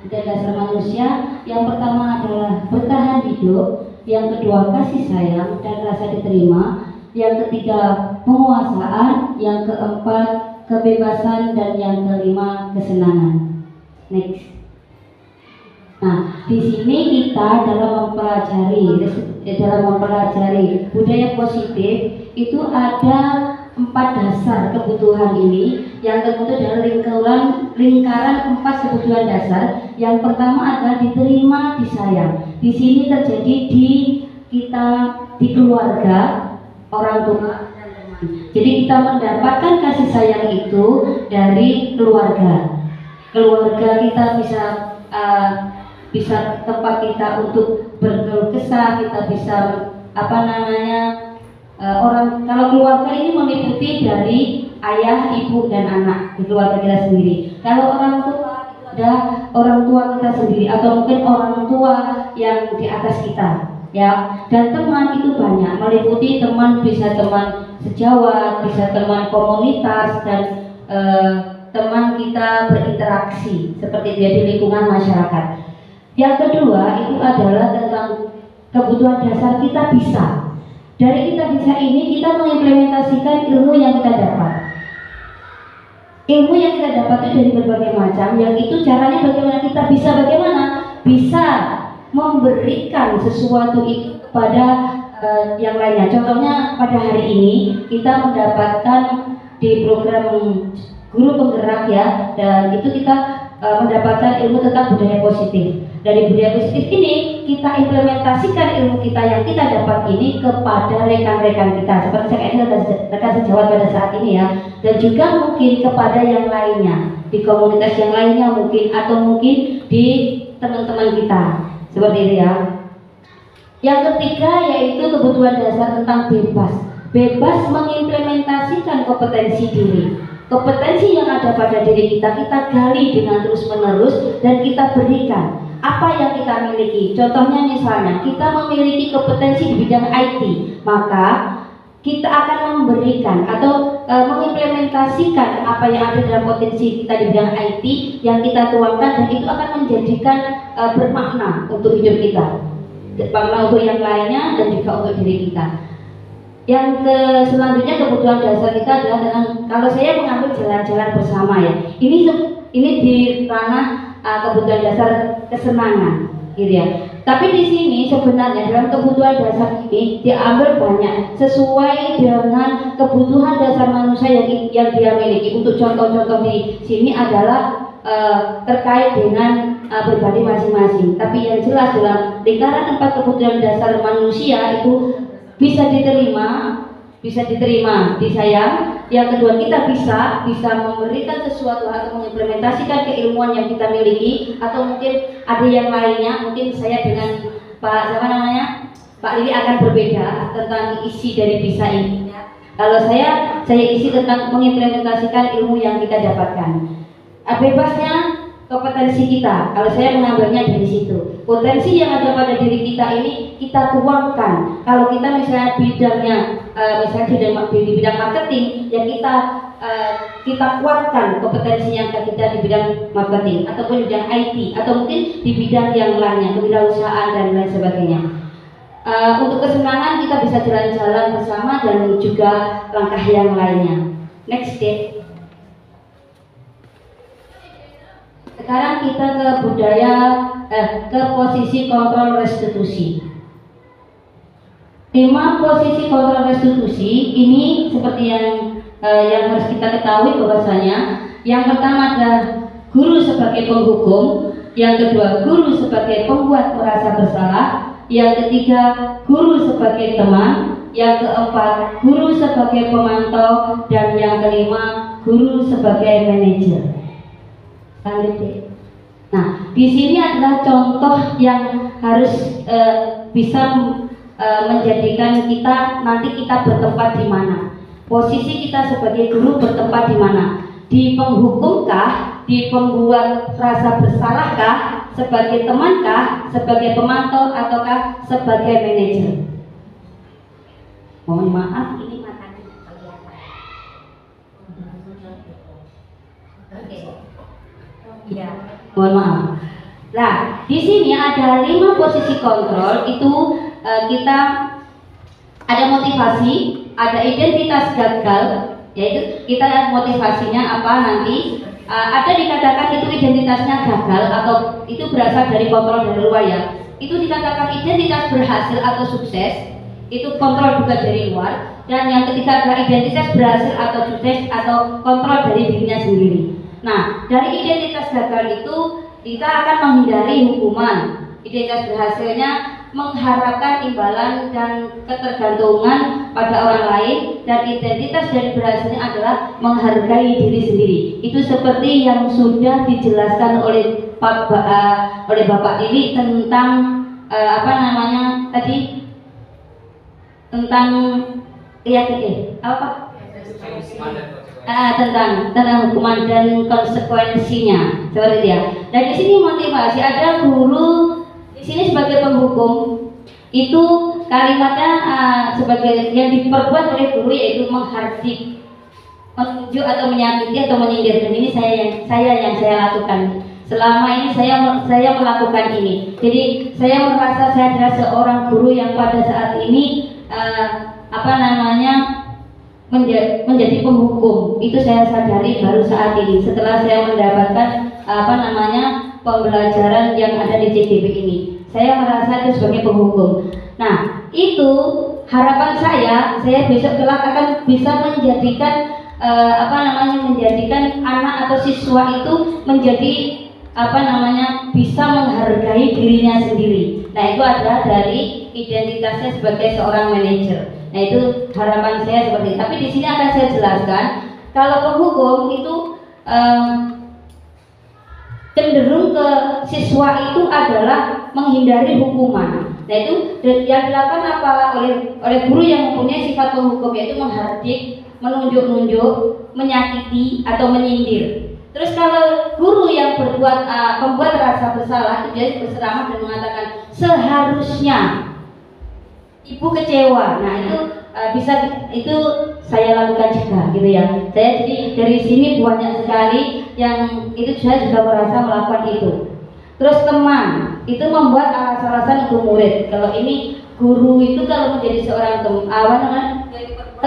Dasar manusia yang pertama adalah bertahan hidup, yang kedua kasih sayang dan rasa diterima, yang ketiga penguasaan, yang keempat kebebasan, dan yang kelima kesenangan. Next. Nah, di sini kita dalam mempelajari budaya positif itu ada 4 dasar kebutuhan ini yang terbentuk dari lingkaran 4 kebutuhan dasar. Yang pertama adalah diterima, disayang. Di sini terjadi di keluarga, orang tua dan teman. Jadi kita mendapatkan kasih sayang itu dari keluarga. Keluarga kita bisa tempat kita untuk berkeluh kesah, kita bisa kalau keluarga ini meliputi dari ayah, ibu, dan anak di keluarga kita sendiri. Kalau orang tua itu adalah orang tua kita sendiri atau mungkin orang tua yang di atas kita, ya. Dan teman itu banyak, meliputi teman, bisa teman sejawat, bisa teman komunitas, dan teman kita berinteraksi seperti dia di lingkungan masyarakat. Yang kedua itu adalah tentang kebutuhan dasar kita bisa. Dari kita bisa ini kita mengimplementasikan ilmu yang kita dapat. Ilmu yang kita dapat itu dari berbagai macam. Yang itu caranya bagaimana kita bisa memberikan sesuatu itu kepada yang lainnya. Contohnya pada hari ini kita mendapatkan di program guru penggerak ya, dan itu kita mendapatkan ilmu tentang budaya positif. Dari budaya positif ini kita implementasikan ilmu kita yang kita dapat ini kepada rekan-rekan kita, seperti saya ini rekan sejawat pada saat ini ya, dan juga mungkin kepada yang lainnya di komunitas yang lainnya mungkin, atau mungkin di teman-teman kita seperti itu ya. Yang ketiga yaitu kebutuhan dasar tentang bebas mengimplementasikan kompetensi diri. Kompetensi yang ada pada diri kita gali dengan terus-menerus dan kita berikan apa yang kita miliki. Contohnya misalnya kita memiliki kompetensi di bidang IT, maka kita akan memberikan atau mengimplementasikan apa yang ada dalam potensi kita di bidang IT yang kita tuangkan, dan itu akan menjadikan bermakna untuk hidup kita, bermakna untuk yang lainnya dan juga untuk diri kita. Selanjutnya kebutuhan dasar kita adalah dengan, kalau saya mengambil jalan-jalan bersama ya, ini di ranah kebutuhan dasar kesenangan, gitu ya. Tapi di sini sebenarnya dalam kebutuhan dasar ini diambil banyak sesuai dengan kebutuhan dasar manusia yang dia miliki. Untuk contoh-contoh di sini adalah terkait dengan pribadi masing-masing. Tapi yang jelas dalam lingkaran 4 kebutuhan dasar manusia itu bisa diterima, disayang. Yang kedua, kita bisa memberikan sesuatu atau mengimplementasikan keilmuan yang kita miliki, atau mungkin ada yang lainnya. Mungkin saya dengan Pak Lili akan berbeda tentang isi dari bisa ini. Kalau saya isi tentang mengimplementasikan ilmu yang kita dapatkan. Bebasnya kompetensi kita, kalau saya mengambilnya dari situ. Potensi yang ada pada diri kita ini kita tuangkan. Kalau kita misalnya bidangnya misalnya di bidang marketing, ya kita kuatkan kompetensi yang kita di bidang marketing, ataupun di bidang IT, atau mungkin di bidang yang lainnya, kewirausahaan dan lain sebagainya. Untuk kesenangan kita bisa jalan-jalan bersama dan juga langkah yang lainnya. Next step. Sekarang kita ke posisi kontrol restitusi. 5 posisi kontrol restitusi ini seperti yang harus kita ketahui bahwasanya yang pertama adalah guru sebagai penghukum, yang kedua guru sebagai pembuat merasa bersalah, yang ketiga guru sebagai teman, yang keempat guru sebagai pemantau, dan yang kelima guru sebagai manajer. Nah, di sini adalah contoh yang harus bisa menjadikan kita bertempat di mana. Posisi kita sebagai guru bertempat di mana? Di penghukumkah? Di pembuat rasa bersalahkah? Sebagai temankah? Sebagai pemantau? Ataukah sebagai manajer? Mohon maaf, ini matanya kelihatan. Oke. Ya, mohon maaf. Nah, di sini ada 5 posisi kontrol. Itu kita ada motivasi, ada identitas gagal, yaitu kita motivasinya apa nanti. Ada dikatakan itu identitasnya gagal atau itu berasal dari kontrol dari luar ya. Itu dikatakan identitas berhasil atau sukses, itu kontrol juga dari luar. Dan yang ketiga adalah identitas berhasil atau sukses atau kontrol dari dirinya sendiri. Nah, dari identitas gagal itu kita akan menghindari hukuman. Identitas berhasilnya mengharapkan imbalan dan ketergantungan pada orang lain, dan identitas dari berhasilnya adalah menghargai diri sendiri. Itu seperti yang sudah dijelaskan oleh Bapak Lili tentang tentang tentang hukuman dan konsekuensinya, seperti itu ya. Dan di sini motivasi, ada guru di sini sebagai penghukum, itu kalimatnya sebagai yang diperbuat oleh guru yaitu menghardik, menunjuk atau menyakiti atau menyindir. Dan ini yang saya lakukan. Selama ini saya melakukan ini. Jadi saya merasa saya adalah seorang guru yang pada saat ini menjadi penghukum. Itu saya sadari baru saat ini setelah saya mendapatkan pembelajaran yang ada di CGB ini. Saya merasa itu sebagai penghukum. Nah, itu harapan saya besok kelak akan bisa menjadikan menjadikan anak atau siswa itu menjadi bisa menghargai dirinya sendiri. Nah, itu adalah dari identitasnya sebagai seorang manajer. Nah, itu harapan saya seperti itu. Tapi di sini akan saya jelaskan, kalau penghukum itu cenderung ke siswa itu adalah menghindari hukuman. Nah, itu yang dilakukan oleh guru yang mempunyai sifat penghukum, yaitu menghardik, menunjuk-nunjuk, menyakiti atau menyindir. Terus kalau guru yang membuat rasa bersalah, itu dia berseramah dan mengatakan seharusnya ibu kecewa. Nah, itu saya lakukan juga, gitu ya. Saya jadi dari sini banyak sekali yang itu saya juga merasa melakukan itu. Terus teman itu membuat alasan-alasan untuk murid. Kalau ini guru itu kalau menjadi seorang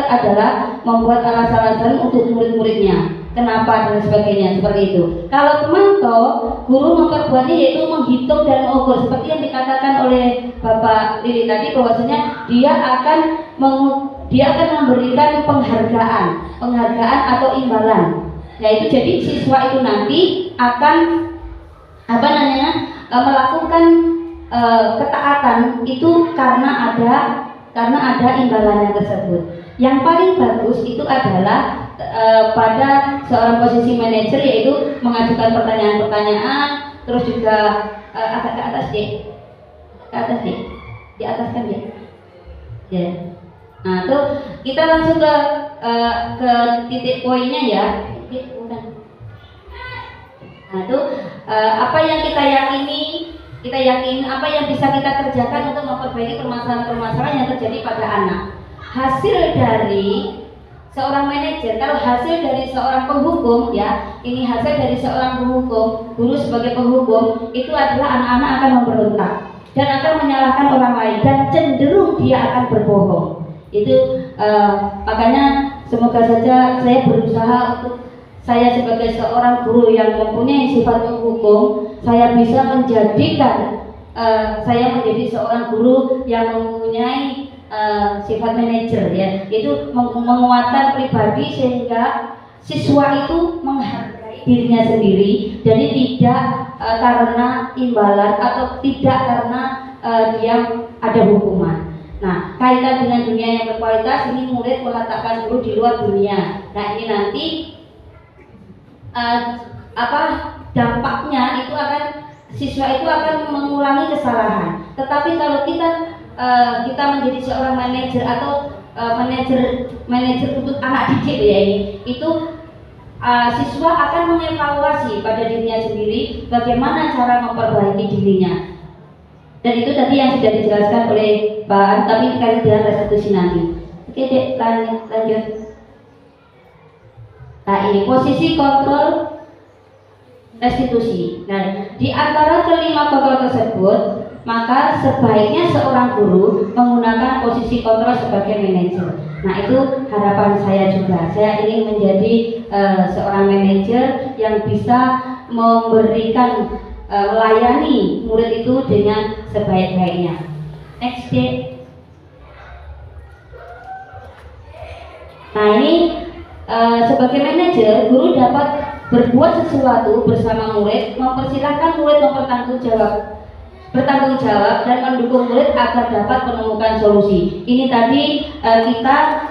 adalah membuat alasan-alasan untuk murid-muridnya. Kenapa dan sebagainya seperti itu. Kalau pemantau, guru memperbuatnya yaitu menghitung dan mengukur seperti yang dikatakan oleh Bapak Lili tadi, bahwasanya dia akan memberikan penghargaan atau imbalan. Yaitu jadi siswa itu nanti akan melakukan ketaatan itu karena ada imbalannya tersebut. Yang paling bagus itu adalah pada seorang posisi manajer, yaitu mengajukan pertanyaan-pertanyaan, terus juga agak ke atas deh, di atas kan ya. Ya. Nah, tuh kita langsung ke titik poinnya ya. Nah, tuh apa yang kita yakini, apa yang bisa kita kerjakan untuk memperbaiki permasalahan-permasalahan yang terjadi pada anak. Hasil dari seorang manajer, kalau hasil dari seorang penghukum ya, ini hasil dari seorang penghukum, guru sebagai penghukum, itu adalah anak-anak akan memberontak dan akan menyalahkan orang lain dan cenderung dia akan berbohong. Itu makanya semoga saja saya berusaha untuk saya sebagai seorang guru yang mempunyai sifat penghukum, saya bisa menjadikan saya menjadi seorang guru yang mempunyai sifat manajer ya, itu menguatkan pribadi sehingga siswa itu menghargai dirinya sendiri, jadi tidak karena imbalan atau tidak karena dia ada hukuman. Nah, kaitan dengan dunia yang berkualitas ini murid meletakkan guru di luar dunia. Nah, ini nanti dampaknya itu akan siswa itu akan mengulangi kesalahan. Tetapi kalau kita menjadi seorang manajer atau manajer untuk anak didik ya, itu siswa akan mengevaluasi pada dirinya sendiri bagaimana cara memperbaiki dirinya. Dan itu tadi yang sudah dijelaskan oleh Pak, tapi terkait dengan restitusi nanti. Oke dek, lanjut. Nah, ini posisi kontrol restitusi. Nah, di antara kelima kontrol tersebut, maka sebaiknya seorang guru menggunakan posisi kontrol sebagai manajer. Nah, itu harapan saya juga. Saya ingin menjadi seorang manajer yang bisa memberikan melayani murid itu dengan sebaik-baiknya. Next day. Nah, ini sebagai manajer, guru dapat berbuat sesuatu bersama murid, mempersilahkan murid bertanggung jawab dan mendukung murid agar dapat menemukan solusi. Ini tadi kita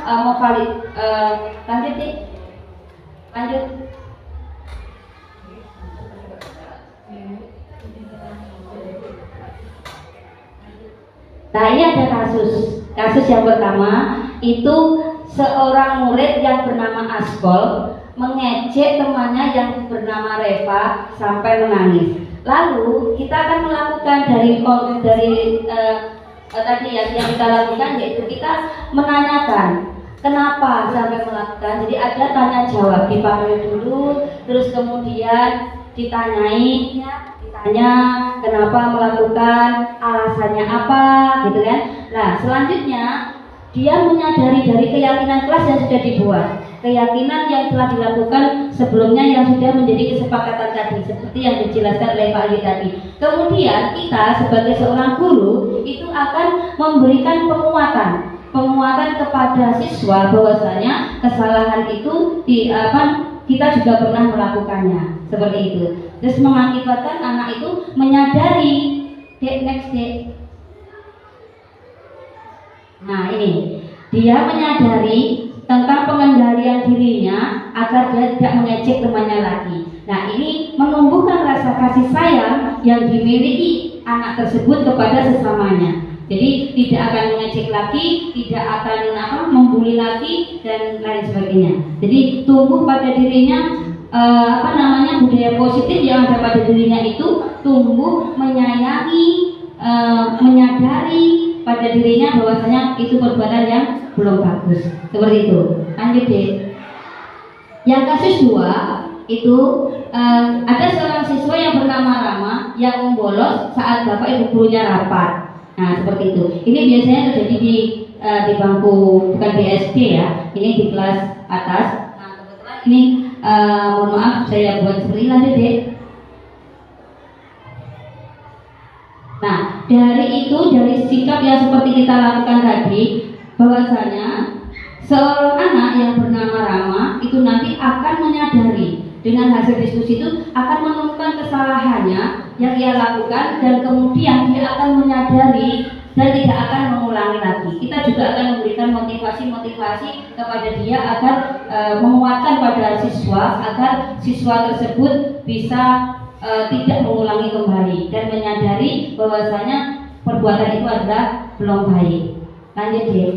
lanjut. Nah, ini ada kasus yang pertama itu seorang murid yang bernama Askol mengejek temannya yang bernama Reva sampai menangis. Lalu kita akan melakukan dari tadi ya, yang kita lakukan yaitu kita menanyakan kenapa sampai melakukan. Jadi ada tanya jawab, dipanggil dulu, terus kemudian ditanya kenapa melakukan, alasannya apa, gitu kan. Nah, selanjutnya dia menyadari dari keyakinan kelas yang sudah dibuat, keyakinan yang telah dilakukan sebelumnya yang sudah menjadi kesepakatan tadi, seperti yang dijelaskan oleh Pak Ali tadi. Kemudian kita sebagai seorang guru itu akan memberikan penguatan kepada siswa bahwasanya kesalahan itu kita juga pernah melakukannya, seperti itu. Terus mengakibatkan anak itu menyadari next day. Nah, ini dia menyadari tentang pengendalian dirinya agar dia tidak mengejek temannya lagi. Nah, ini menumbuhkan rasa kasih sayang yang dimiliki anak tersebut kepada sesamanya. Jadi tidak akan mengejek lagi, tidak akan membuli lagi dan lain sebagainya. Jadi tumbuh pada dirinya budaya positif yang ada pada dirinya itu tumbuh menyayangi, menyadari pada dirinya bahwasanya itu perbuatan yang belum bagus. Seperti itu. Lanjut deh. Yang kasus 2 itu ada seorang siswa yang bernama Rama yang membolos saat bapak ibu gurunya rapat. Nah, seperti itu. Ini biasanya terjadi di di bangku bukan di SD ya, ini di kelas atas. Nah kebetulan ini mohon maaf saya buat seperti lanjut deh. Nah dari itu, dari sikap yang seperti kita lakukan tadi, bahwasanya seorang anak yang bernama Rama itu nanti akan menyadari dengan hasil diskusi itu akan menemukan kesalahannya yang ia lakukan, dan kemudian dia akan menyadari dan tidak akan mengulangi lagi. Kita juga akan memberikan motivasi-motivasi kepada dia agar menguatkan pada siswa agar siswa tersebut bisa tidak mengulangi kembali dan menyadari bahwasanya perbuatan itu adalah belum baik. Lanjut deh.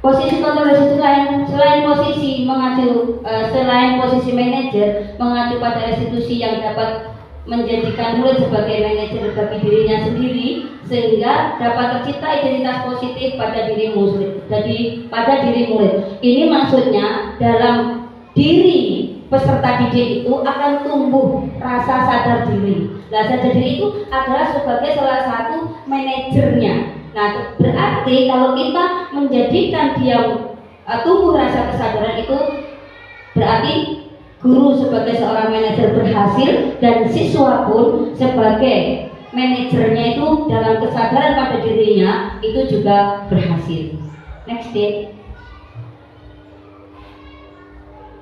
Posisi kontroversi itu selain posisi mengacu selain posisi manajer mengacu pada institusi yang dapat menjadikan murid sebagai manajer bagi dirinya sendiri sehingga dapat tercipta identitas positif pada diri murid. Jadi pada diri murid ini maksudnya dalam diri peserta didik itu akan tumbuh rasa sadar diri. Nah, sadar diri itu adalah sebagai salah satu manajernya. Nah, berarti kalau kita menjadikan dia tumbuh rasa kesadaran itu berarti guru sebagai seorang manajer berhasil dan siswa pun sebagai manajernya itu dalam kesadaran pada dirinya itu juga berhasil. Next deh.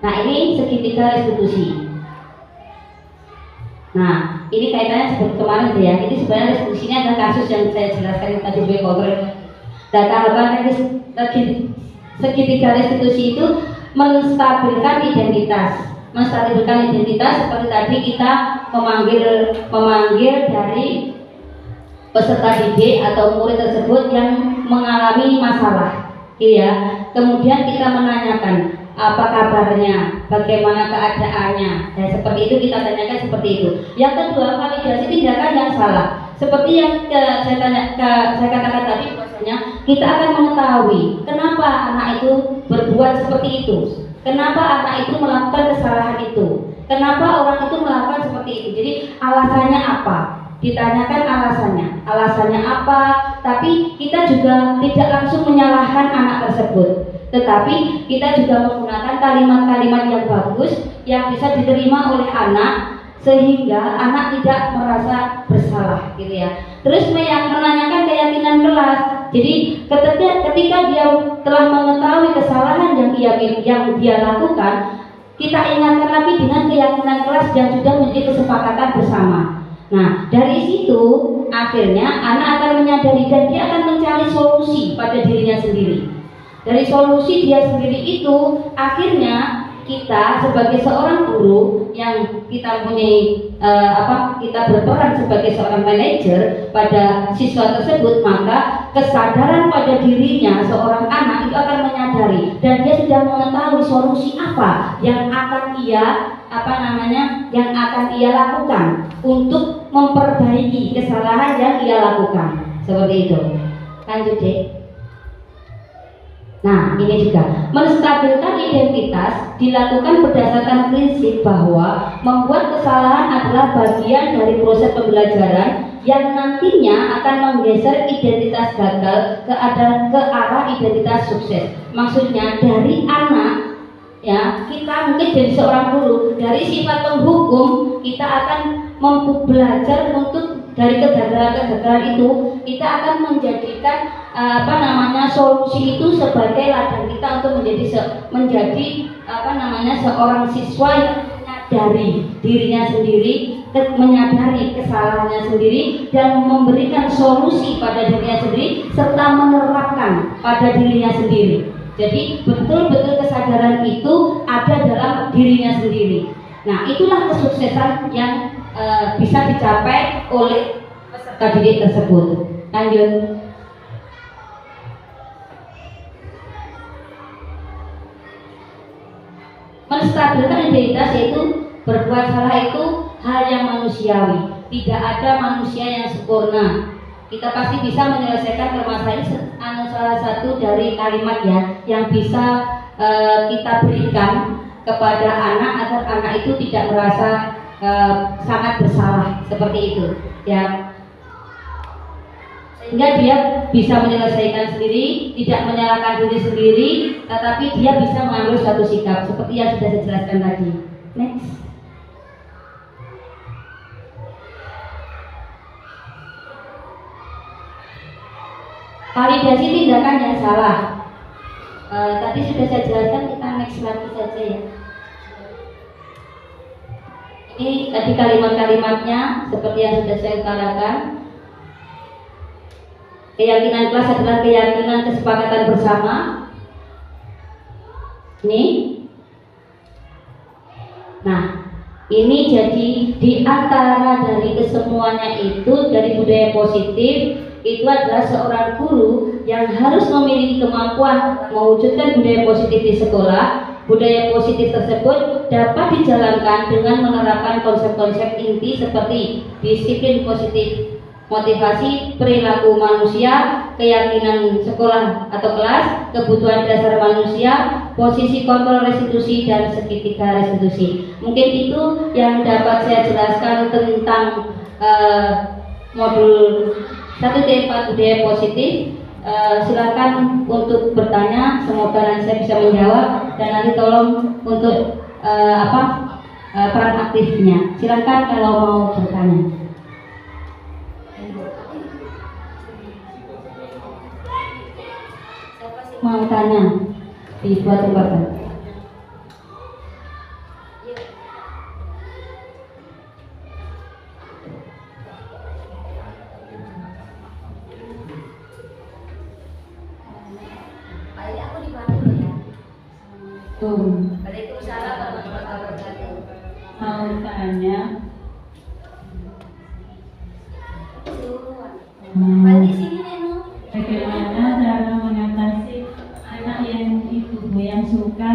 Nah, ini segitiga restitusi. Nah, ini kaitannya seperti kemarin ya. Ini sebenarnya restitusinya adalah kasus yang saya jelaskan tadi sebagai kontrol. Data harapan segitiga restitusi itu menstabilkan identitas. Menstabilkan identitas seperti tadi kita memanggil dari peserta didik atau murid tersebut yang mengalami masalah, ya. Kemudian kita menanyakan apa kabarnya, bagaimana keadaannya, dan seperti itu kita tanyakan seperti itu. Yang kedua, validasi tindakan yang salah. Seperti yang saya katakan tadi, bahwasanya kita akan mengetahui kenapa anak itu berbuat seperti itu, kenapa anak itu melakukan kesalahan itu, kenapa orang itu melakukan seperti itu. Jadi alasannya apa? Ditanyakan alasannya apa, tapi kita juga tidak langsung menyalahkan anak tersebut, tetapi kita juga menggunakan kalimat-kalimat yang bagus yang bisa diterima oleh anak sehingga anak tidak merasa bersalah, gitu ya. Terus yang menanyakan keyakinan kelas. Jadi ketika dia telah mengetahui kesalahan yang dia lakukan, kita ingatkan lagi dengan keyakinan kelas yang sudah menjadi kesepakatan bersama. Nah, dari situ akhirnya anak akan menyadari dan dia akan mencari solusi pada dirinya sendiri. Dari solusi dia sendiri itu akhirnya kita sebagai seorang guru yang kita punya kita berperan sebagai seorang manajer pada siswa tersebut, maka kesadaran pada dirinya seorang anak itu akan menyadari dan dia sudah mengetahui solusi apa yang akan ia lakukan untuk memperbaiki kesalahan yang ia lakukan, seperti itu. Lanjut deh. Nah, ini juga menstabilkan identitas dilakukan berdasarkan prinsip bahwa membuat kesalahan adalah bagian dari proses pembelajaran yang nantinya akan menggeser identitas gagal ke arah identitas sukses. Maksudnya dari anak, ya, kita mungkin jadi seorang guru, dari sifat penghukum kita akan belajar untuk dari kegagalan-kegagalan itu kita akan menjadikan solusi itu sebagai ladang kita untuk menjadi seorang siswa yang menyadari dirinya sendiri, menyadari kesalahannya sendiri dan memberikan solusi pada dirinya sendiri serta menerapkan pada dirinya sendiri. Jadi betul-betul kesadaran itu ada dalam dirinya sendiri. Nah, itulah kesuksesan yang bisa dicapai oleh peserta didik tersebut. Lanjut. Menstabilkan identitas yaitu berbuat salah itu hal yang manusiawi. Tidak ada manusia yang sempurna. Kita pasti bisa menyelesaikan permasalahan ini. Salah satu dari kalimat ya yang bisa kita berikan kepada anak agar anak itu tidak merasa sangat bersalah, seperti itu ya. Saya sehingga dia bisa menyelesaikan sendiri, tidak menyalahkan diri sendiri, tetapi dia bisa mengambil suatu sikap seperti yang sudah saya jelaskan tadi. Next. Validasi tindakan yang salah. Tadi sudah saya jelaskan, kita next lagi saja ya. Ini tadi kalimat-kalimatnya seperti yang sudah saya utarakan. Keyakinan kelas adalah keyakinan kesepakatan bersama. Ini. Nah, ini jadi di antara dari kesemuanya itu, dari budaya positif itu adalah seorang guru yang harus memiliki kemampuan mewujudkan budaya positif di sekolah. Budaya positif tersebut dapat dijalankan dengan menerapkan konsep-konsep inti seperti disiplin positif, motivasi, perilaku manusia, keyakinan sekolah atau kelas, kebutuhan dasar manusia, posisi kontrol restitusi, dan segitiga restitusi. Mungkin itu yang dapat saya jelaskan tentang modul 1D4 budaya positif. Silakan untuk bertanya, semoga nanti saya bisa menjawab, dan nanti tolong untuk peran aktifnya. Silakan kalau mau bertanya. Siapa sih mau tanya? Dibuat tempatan. Waalaikumsalam warahmatullahi wabarakatuh. Mau tanya, bagaimana cara mengatasi anak yang itu yang suka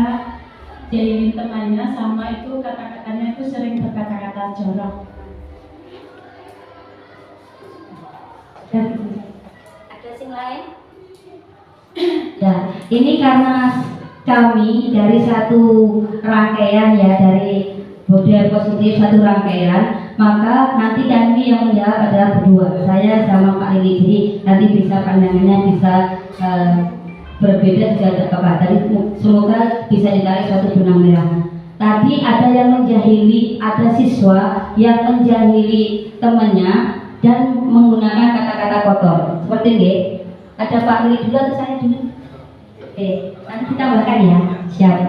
jahilin temannya, sama itu kata-katanya itu sering berkata-kata jorok. Ada sing lain? Ya, ini karena kami dari satu rangkaian ya, dari budaya positif satu rangkaian, maka nanti kami yang menjawab adalah berdua, saya sama Pak Lili. Jadi nanti bisa pandangannya bisa berbeda juga ada apa. Tadi semoga bisa ditarik suatu benang merah. Tadi ada yang menjahili, ada siswa yang menjahili temannya dan menggunakan kata-kata kotor. Seperti ini, ada Pak Lili dulu atau saya dulu? Nanti kita bahkan ya, siap.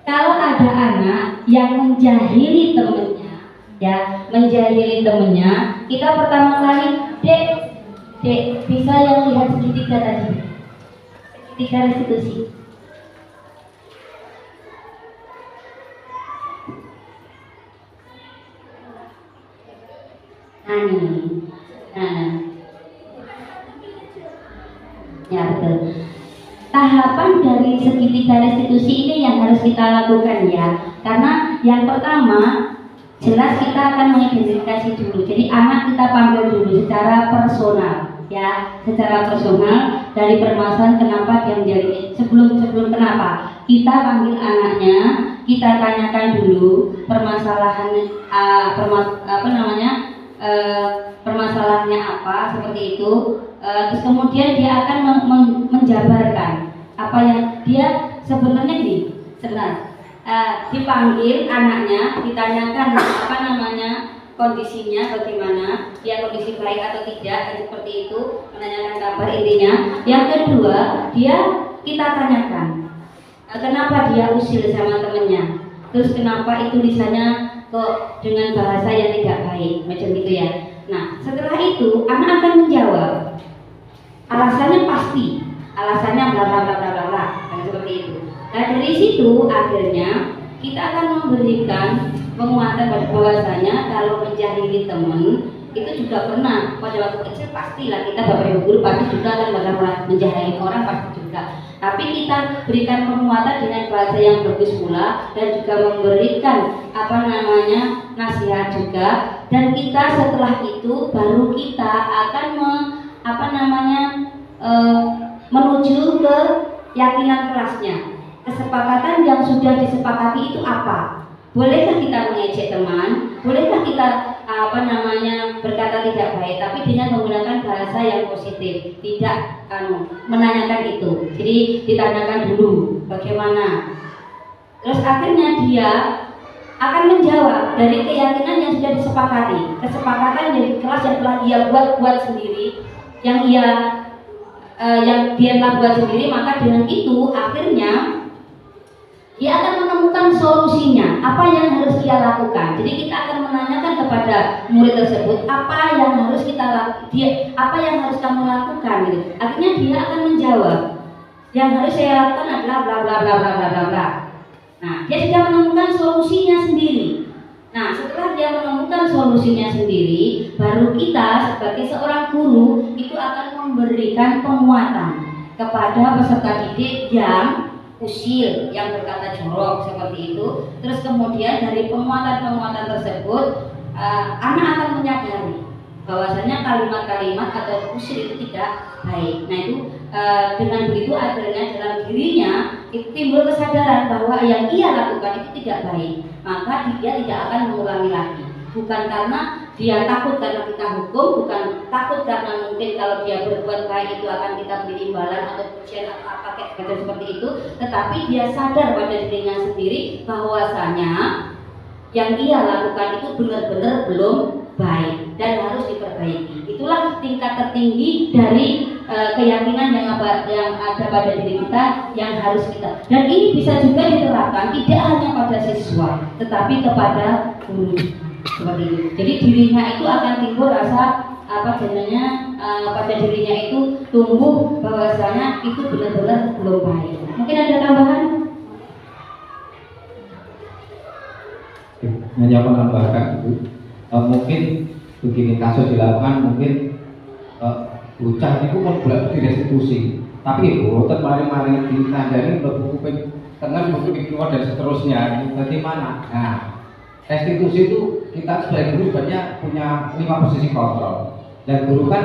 Kalau ada anak yang menjahili temennya, ya, menjahili temennya, kita pertama kali, dek, bisa yang lihat segitiga tadi, segitiga restitusi. Nah, ini, ya betul. Tahapan dari segitiga restitusi ini yang harus kita lakukan ya, karena yang pertama jelas kita akan mengidentifikasi dulu. Jadi anak kita panggil dulu secara personal ya, secara personal dari permasalahan kenapa dia menjadi. Sebelum kenapa kita panggil anaknya, kita tanyakan dulu permasalahannya permasalahannya apa, seperti itu. Terus kemudian dia akan menjabarkan apa yang dia sebenarnya dipanggil anaknya, ditanyakan kondisinya bagaimana, dia kondisi baik atau tidak, dan seperti itu, menanyakan kabar intinya. Yang kedua, kita tanyakan kenapa dia usil sama temennya, terus kenapa itu tulisannya kok dengan bahasa yang tidak baik, macam itu ya. Nah, setelah itu anak akan menjawab. Alasannya pasti, alasannya bla bla bla bla bla, seperti itu. Nah, dari situ akhirnya kita akan memberikan penguatan pada bahwasanya kalau menjahili teman itu juga pernah pada waktu kecil, pastilah kita bapak ibu guru pasti juga akan pernah menjahili orang, pasti juga. Tapi kita berikan penguatan dengan bahasa yang bagus pula, dan juga memberikan nasihat juga. Dan kita setelah itu baru kita akan menuju ke keyakinan kelasnya. Kesepakatan yang sudah disepakati itu apa? Bolehkah kita mengejek teman? Bolehkah kita berkata tidak baik, tapi dengan menggunakan bahasa yang positif, tidak menanyakan itu. Jadi ditanyakan dulu bagaimana. Terus akhirnya dia akan menjawab dari keyakinan yang sudah disepakati, kesepakatan dari kelas yang telah dia buat sendiri, yang dia telah buat sendiri. Maka dengan itu akhirnya dia akan menemukan solusinya, apa yang harus dia lakukan. Jadi kita akan menanyakan kepada murid tersebut apa yang harus kamu lakukan. Gitu. Akhirnya dia akan menjawab, yang harus saya lakukan adalah bla bla bla bla bla bla bla. Nah, dia sudah menemukan solusinya sendiri. Nah, setelah dia menemukan solusinya sendiri, baru kita sebagai seorang guru itu akan memberikan penguatan kepada peserta didik yang usil, yang berkata jorok seperti itu. Terus kemudian dari penguatan-penguatan tersebut anak akan menyadari bahwasanya kalimat-kalimat atau usil itu tidak baik. Nah itu dengan begitu akhirnya dalam dirinya itu timbul kesadaran bahwa yang ia lakukan itu tidak baik, maka dia tidak akan mengulangi lagi. Bukan karena dia takut karena kita hukum, bukan takut karena mungkin kalau dia berbuat baik itu akan kita beri imbalan atau pujian atau apa kayak seperti itu, tetapi dia sadar pada dirinya sendiri bahwasanya yang ia lakukan itu benar-benar belum baik dan harus diperbaiki. Itulah tingkat tertinggi dari keyakinan yang ada pada diri kita yang harus kita. Dan ini bisa juga diterapkan tidak hanya pada siswa, tetapi kepada guru. Seperti itu. Jadi dirinya itu akan timbul rasa pada dirinya itu tumbuh bahwasanya itu benar-benar belum baik. Mungkin ada tambahan? Hanya menambahkan itu, mungkin begini kasus dilakukan mungkin bocah itu kan bolak direstitusi, tapi kemarin ditandani buku tengah buku keluar dan seterusnya. Bagaimana? Nah, restitusi itu kita sebagai guru sebenarnya punya 5 posisi kontrol, dan guru kan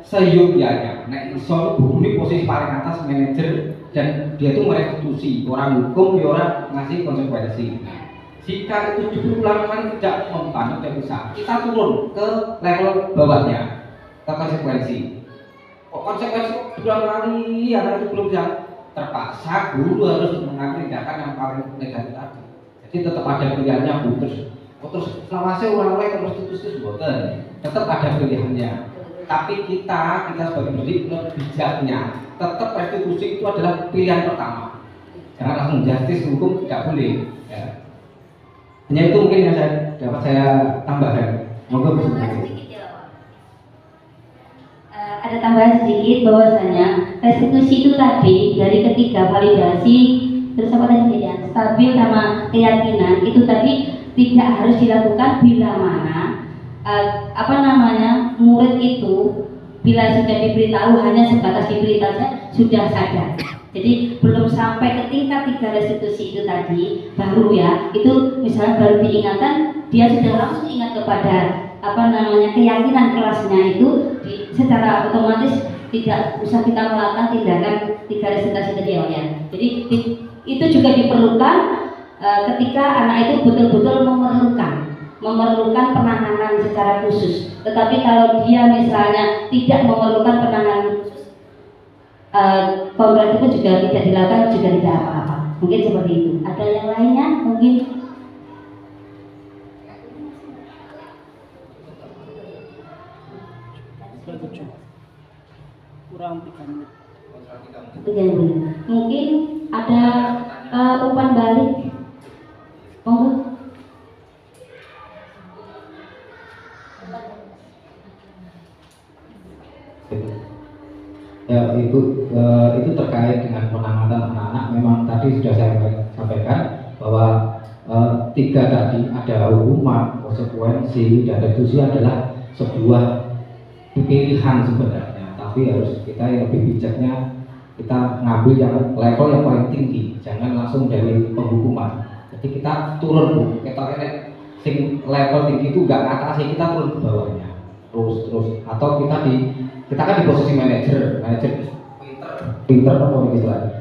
seyogyanya. Nah, iso guru ini posisi paling atas manajer, dan dia itu merestitusi orang hukum, dia orang ngasih konsekuensi. Jika itu berulang kali tidak mempan, tidak bisa, kita turun ke level bawahnya, ke konsekuensi. Konsekuensi berulang kali, anak itu belum bisa, terpaksa guru harus mengambil tindakan yang paling negatif tadi. Jadi tetap ada pilihannya, terus selawase orang-orang terus boten, tetap ada pilihannya. Tapi kita sebagai pendidik bijaknya, tetap restitusi itu adalah pilihan pertama. Jangan langsung justice hukum, tidak boleh. Ya. Hanya itu mungkin yang dapat saya tambahkan. Moga bersemangat. Ada tambahan sedikit bahwasanya restitusi itu tadi dari ketiga validasi, terus apa tadi ya, stabil sama keyakinan itu tadi tidak harus dilakukan bila mana murid itu bila sudah diberitahu hanya sebatas diberitahu saja sudah sadar. Jadi belum sampai ke tingkat 3 restitusi itu tadi, baru ya itu misalnya baru diingatkan, dia sudah langsung ingat kepada keyakinan kelasnya itu secara otomatis tidak usah kita melakukan tindakan 3 restitusi tadi ya. Jadi itu juga diperlukan ketika anak itu betul-betul memerlukan penanganan secara khusus. Tetapi kalau dia misalnya tidak memerlukan penanganan khusus, konkret itu juga tidak dilakukan, juga tidak apa-apa. Mungkin seperti itu. Ada yang lainnya mungkin? Kurang 3 menit. Mungkin ada umpan balik. Monggo. Ya, itu terkait dengan penanganan anak-anak. Memang tadi sudah saya sampaikan bahwa 3 tadi ada hukuman, konsekuensi, dan restitusi adalah sebuah pilihan sebenarnya. Tapi harus kita yang lebih bijaknya, kita ngambil yang level yang paling tinggi, jangan langsung dari penghukuman. Jadi kita turun, kita level tinggi itu nggak ngatasi, kita turun ke bawahnya terus atau kita kan di posisi manajer pinter apa gitu lagi,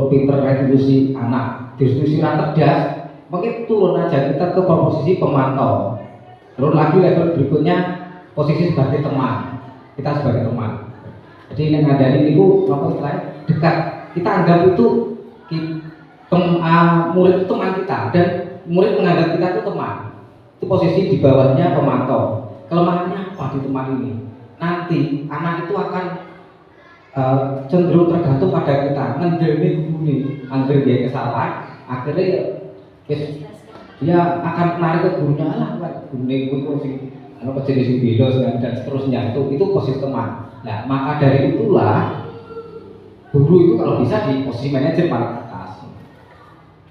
pinter restitusi anak, restitusi cerdas, mungkin turun aja kita ke posisi pemantau Turun lagi level berikutnya posisi sebagai teman. Kita sebagai teman. Jadi yang ada ini itu apa istilahnya dekat. Kita anggap itu murid itu teman kita dan murid menganggap kita itu teman. Itu posisi di bawahnya pemantau. Kelemahannya apa di teman ini? Nanti anak itu akan cenderung tergantung pada kita. Ngendemi guru angger dia kesalahan, akhirnya dia akan menarik ke gurunya lah, gurunya itu sing kejenis bilos dan seterusnya. Itu posisi teman. Nah, maka dari itulah guru itu kalau bisa di posisi manajer paling atas.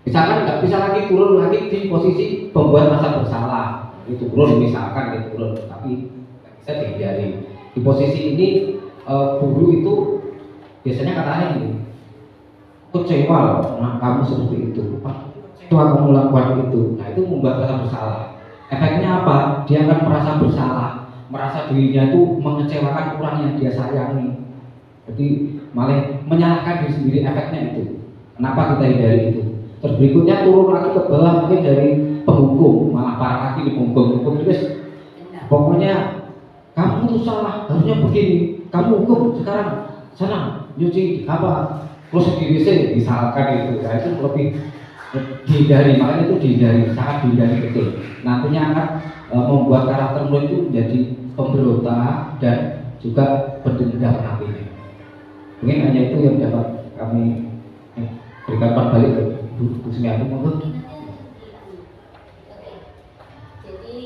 Misalkan nggak bisa lagi turun lagi di posisi pembuat merasa bersalah, itu turun misalkan itu turun, tapi nggak bisa dihindari. Di posisi ini guru itu biasanya katanya ini kecewa loh, nah kamu seperti itu, kecewa kamu melakukan itu, nah itu membuat merasa bersalah. Efeknya apa? Dia akan merasa bersalah, merasa dirinya itu mengecewakan orang yang dia sayangi. Jadi malah menyalahkan diri sendiri, efeknya itu. Kenapa kita hindari itu? Terus berikutnya turun lagi ke bawah mungkin dari penghukum, malah parah lagi di penghukum terus. Pokoknya kamu itu salah, harusnya begini. Kamu hukum sekarang sana nyuci apa? Terus di WC disalahkan itu. Nah, itu lebih dihindari, makanya itu dihindari, sangat dihindari betul. Nantinya akan membuat karakter murid itu menjadi pemberontak dan juga berdendam nantinya. Mungkin hanya itu yang dapat kami berikan balik ke Bu Sumiati, monggo. Jadi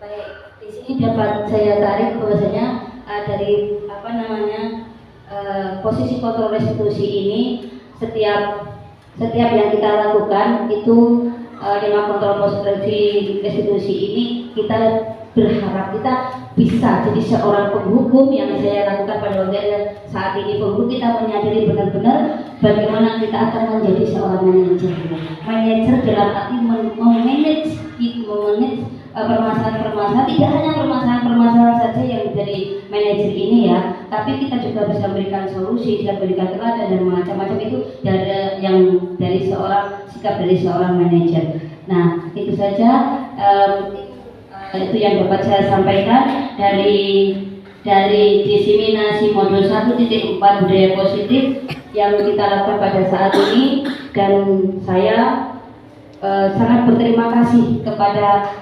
baik di sini dapat saya tarik bahwasanya dari posisi kontrol restitusi ini setiap yang kita lakukan itu dengan kontrol restitusi ini kita berharap kita bisa jadi seorang penghukum yang saya lakukan pada waktu saat ini. Penghukum kita menyadari benar-benar bagaimana kita akan menjadi seorang manajer dalam arti memanage permasalahan-permasalahan, tidak hanya permasalahan saja yang menjadi manajer ini ya, tapi kita juga bisa memberikan solusi, bisa memberikan teladan dan macam-macam itu dari sikap dari seorang manajer. Nah itu saja itu yang dapat saya sampaikan dari diseminasi modul 1.4 budaya positif yang kita lakukan pada saat ini, dan saya sangat berterima kasih kepada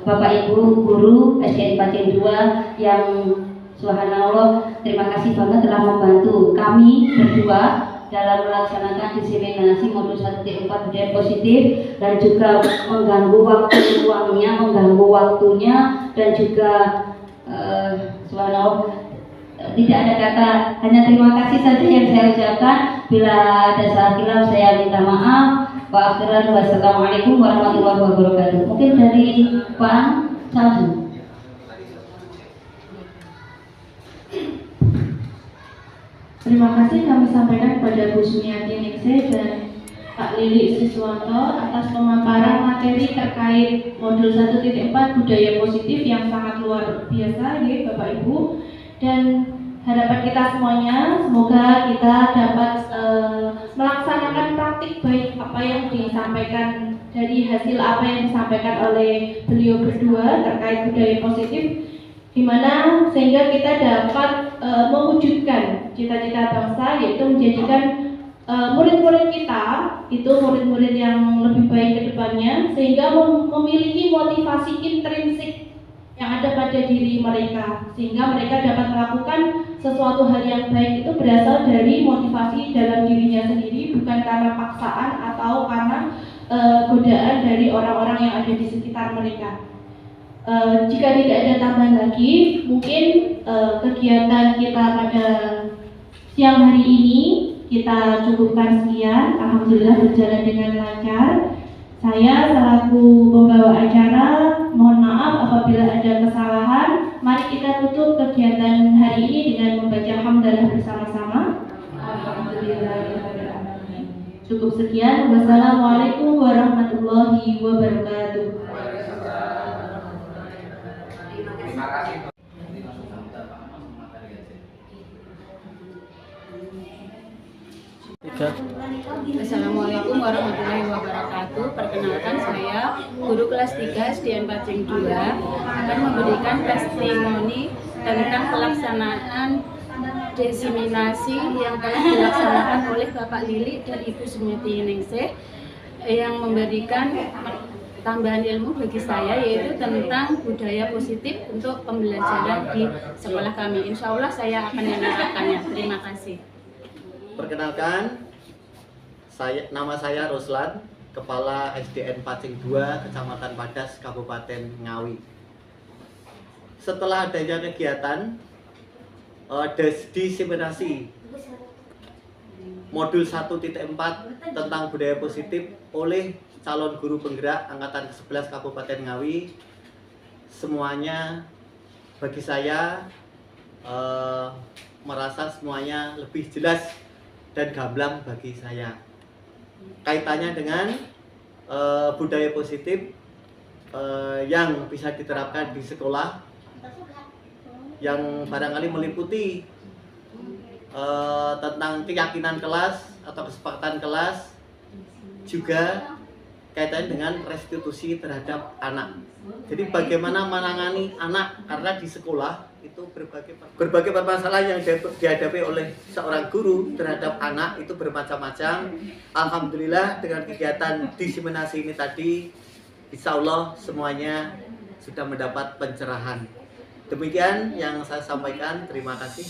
Bapak Ibu guru SDN Pacing 2 yang subhanallah terima kasih banget telah membantu kami berdua dalam melaksanakan diseminasi modul 1.4 budaya positif dan juga mengganggu waktu luangnya, mengganggu waktunya, dan juga subhanallah tidak ada kata, hanya terima kasih saja yang saya ucapkan. Bila ada salah hilaf saya minta maaf. Wa akhiran wassalamualaikum warahmatullahi wabarakatuh. Mungkin dari Pak Samsu. Terima kasih kami sampaikan kepada Bu Sumiati Ningsih dan Pak Lili Siswanto atas pemaparan materi terkait modul 1.4 budaya positif yang sangat luar biasa ya Bapak Ibu, dan harapan kita semuanya semoga kita dapat melaksanakan praktik baik apa yang disampaikan dari hasil apa yang disampaikan oleh beliau berdua terkait budaya positif, dimana sehingga kita dapat mewujudkan cita-cita bangsa, yaitu menjadikan murid-murid kita itu murid-murid yang lebih baik ke depannya, sehingga memiliki motivasi intrinsik yang ada pada diri mereka, sehingga mereka dapat melakukan sesuatu hal yang baik itu berasal dari motivasi dalam dirinya sendiri, bukan karena paksaan atau karena godaan dari orang-orang yang ada di sekitar mereka. Jika tidak ada tambahan lagi, mungkin kegiatan kita pada siang hari ini kita cukupkan sekian. Alhamdulillah berjalan dengan lancar. Saya selaku pembawa acara mohon maaf apabila ada kesalahan. Mari kita tutup kegiatan hari ini dengan membaca hamdalah bersama-sama. Alhamdulillahirrahmanirrahim. Cukup sekian. Wassalamualaikum warahmatullahi wabarakatuh. Terima kasih. Assalamualaikum warahmatullahi wabarakatuh. Perkenalkan, saya guru kelas 3 SDN Pacing 2 akan memberikan testimoni tentang pelaksanaan diseminasi yang telah dilaksanakan oleh Bapak Lili dan Ibu Sumiati Ningsih yang memberikan tambahan ilmu bagi saya, yaitu tentang budaya positif untuk pembelajaran di sekolah kami. Insya Allah saya akan menerapkannya. Terima kasih. Perkenalkan, nama saya Ruslan, Kepala SDN Pacing 2, Kecamatan Padas, Kabupaten Ngawi. Setelah adanya kegiatan diseminasi modul 1.4 tentang budaya positif oleh calon guru penggerak Angkatan ke-11 Kabupaten Ngawi, semuanya bagi saya merasa semuanya lebih jelas dan gamblang bagi saya. Kaitannya dengan budaya positif yang bisa diterapkan di sekolah, yang barangkali meliputi tentang keyakinan kelas atau kesepakatan kelas, juga kaitannya dengan restitusi terhadap anak. Jadi bagaimana menangani anak, karena di sekolah itu berbagai permasalahan yang dihadapi oleh seorang guru terhadap anak itu bermacam-macam. Alhamdulillah dengan kegiatan diseminasi ini tadi, insya Allah semuanya sudah mendapat pencerahan. Demikian yang saya sampaikan. Terima kasih.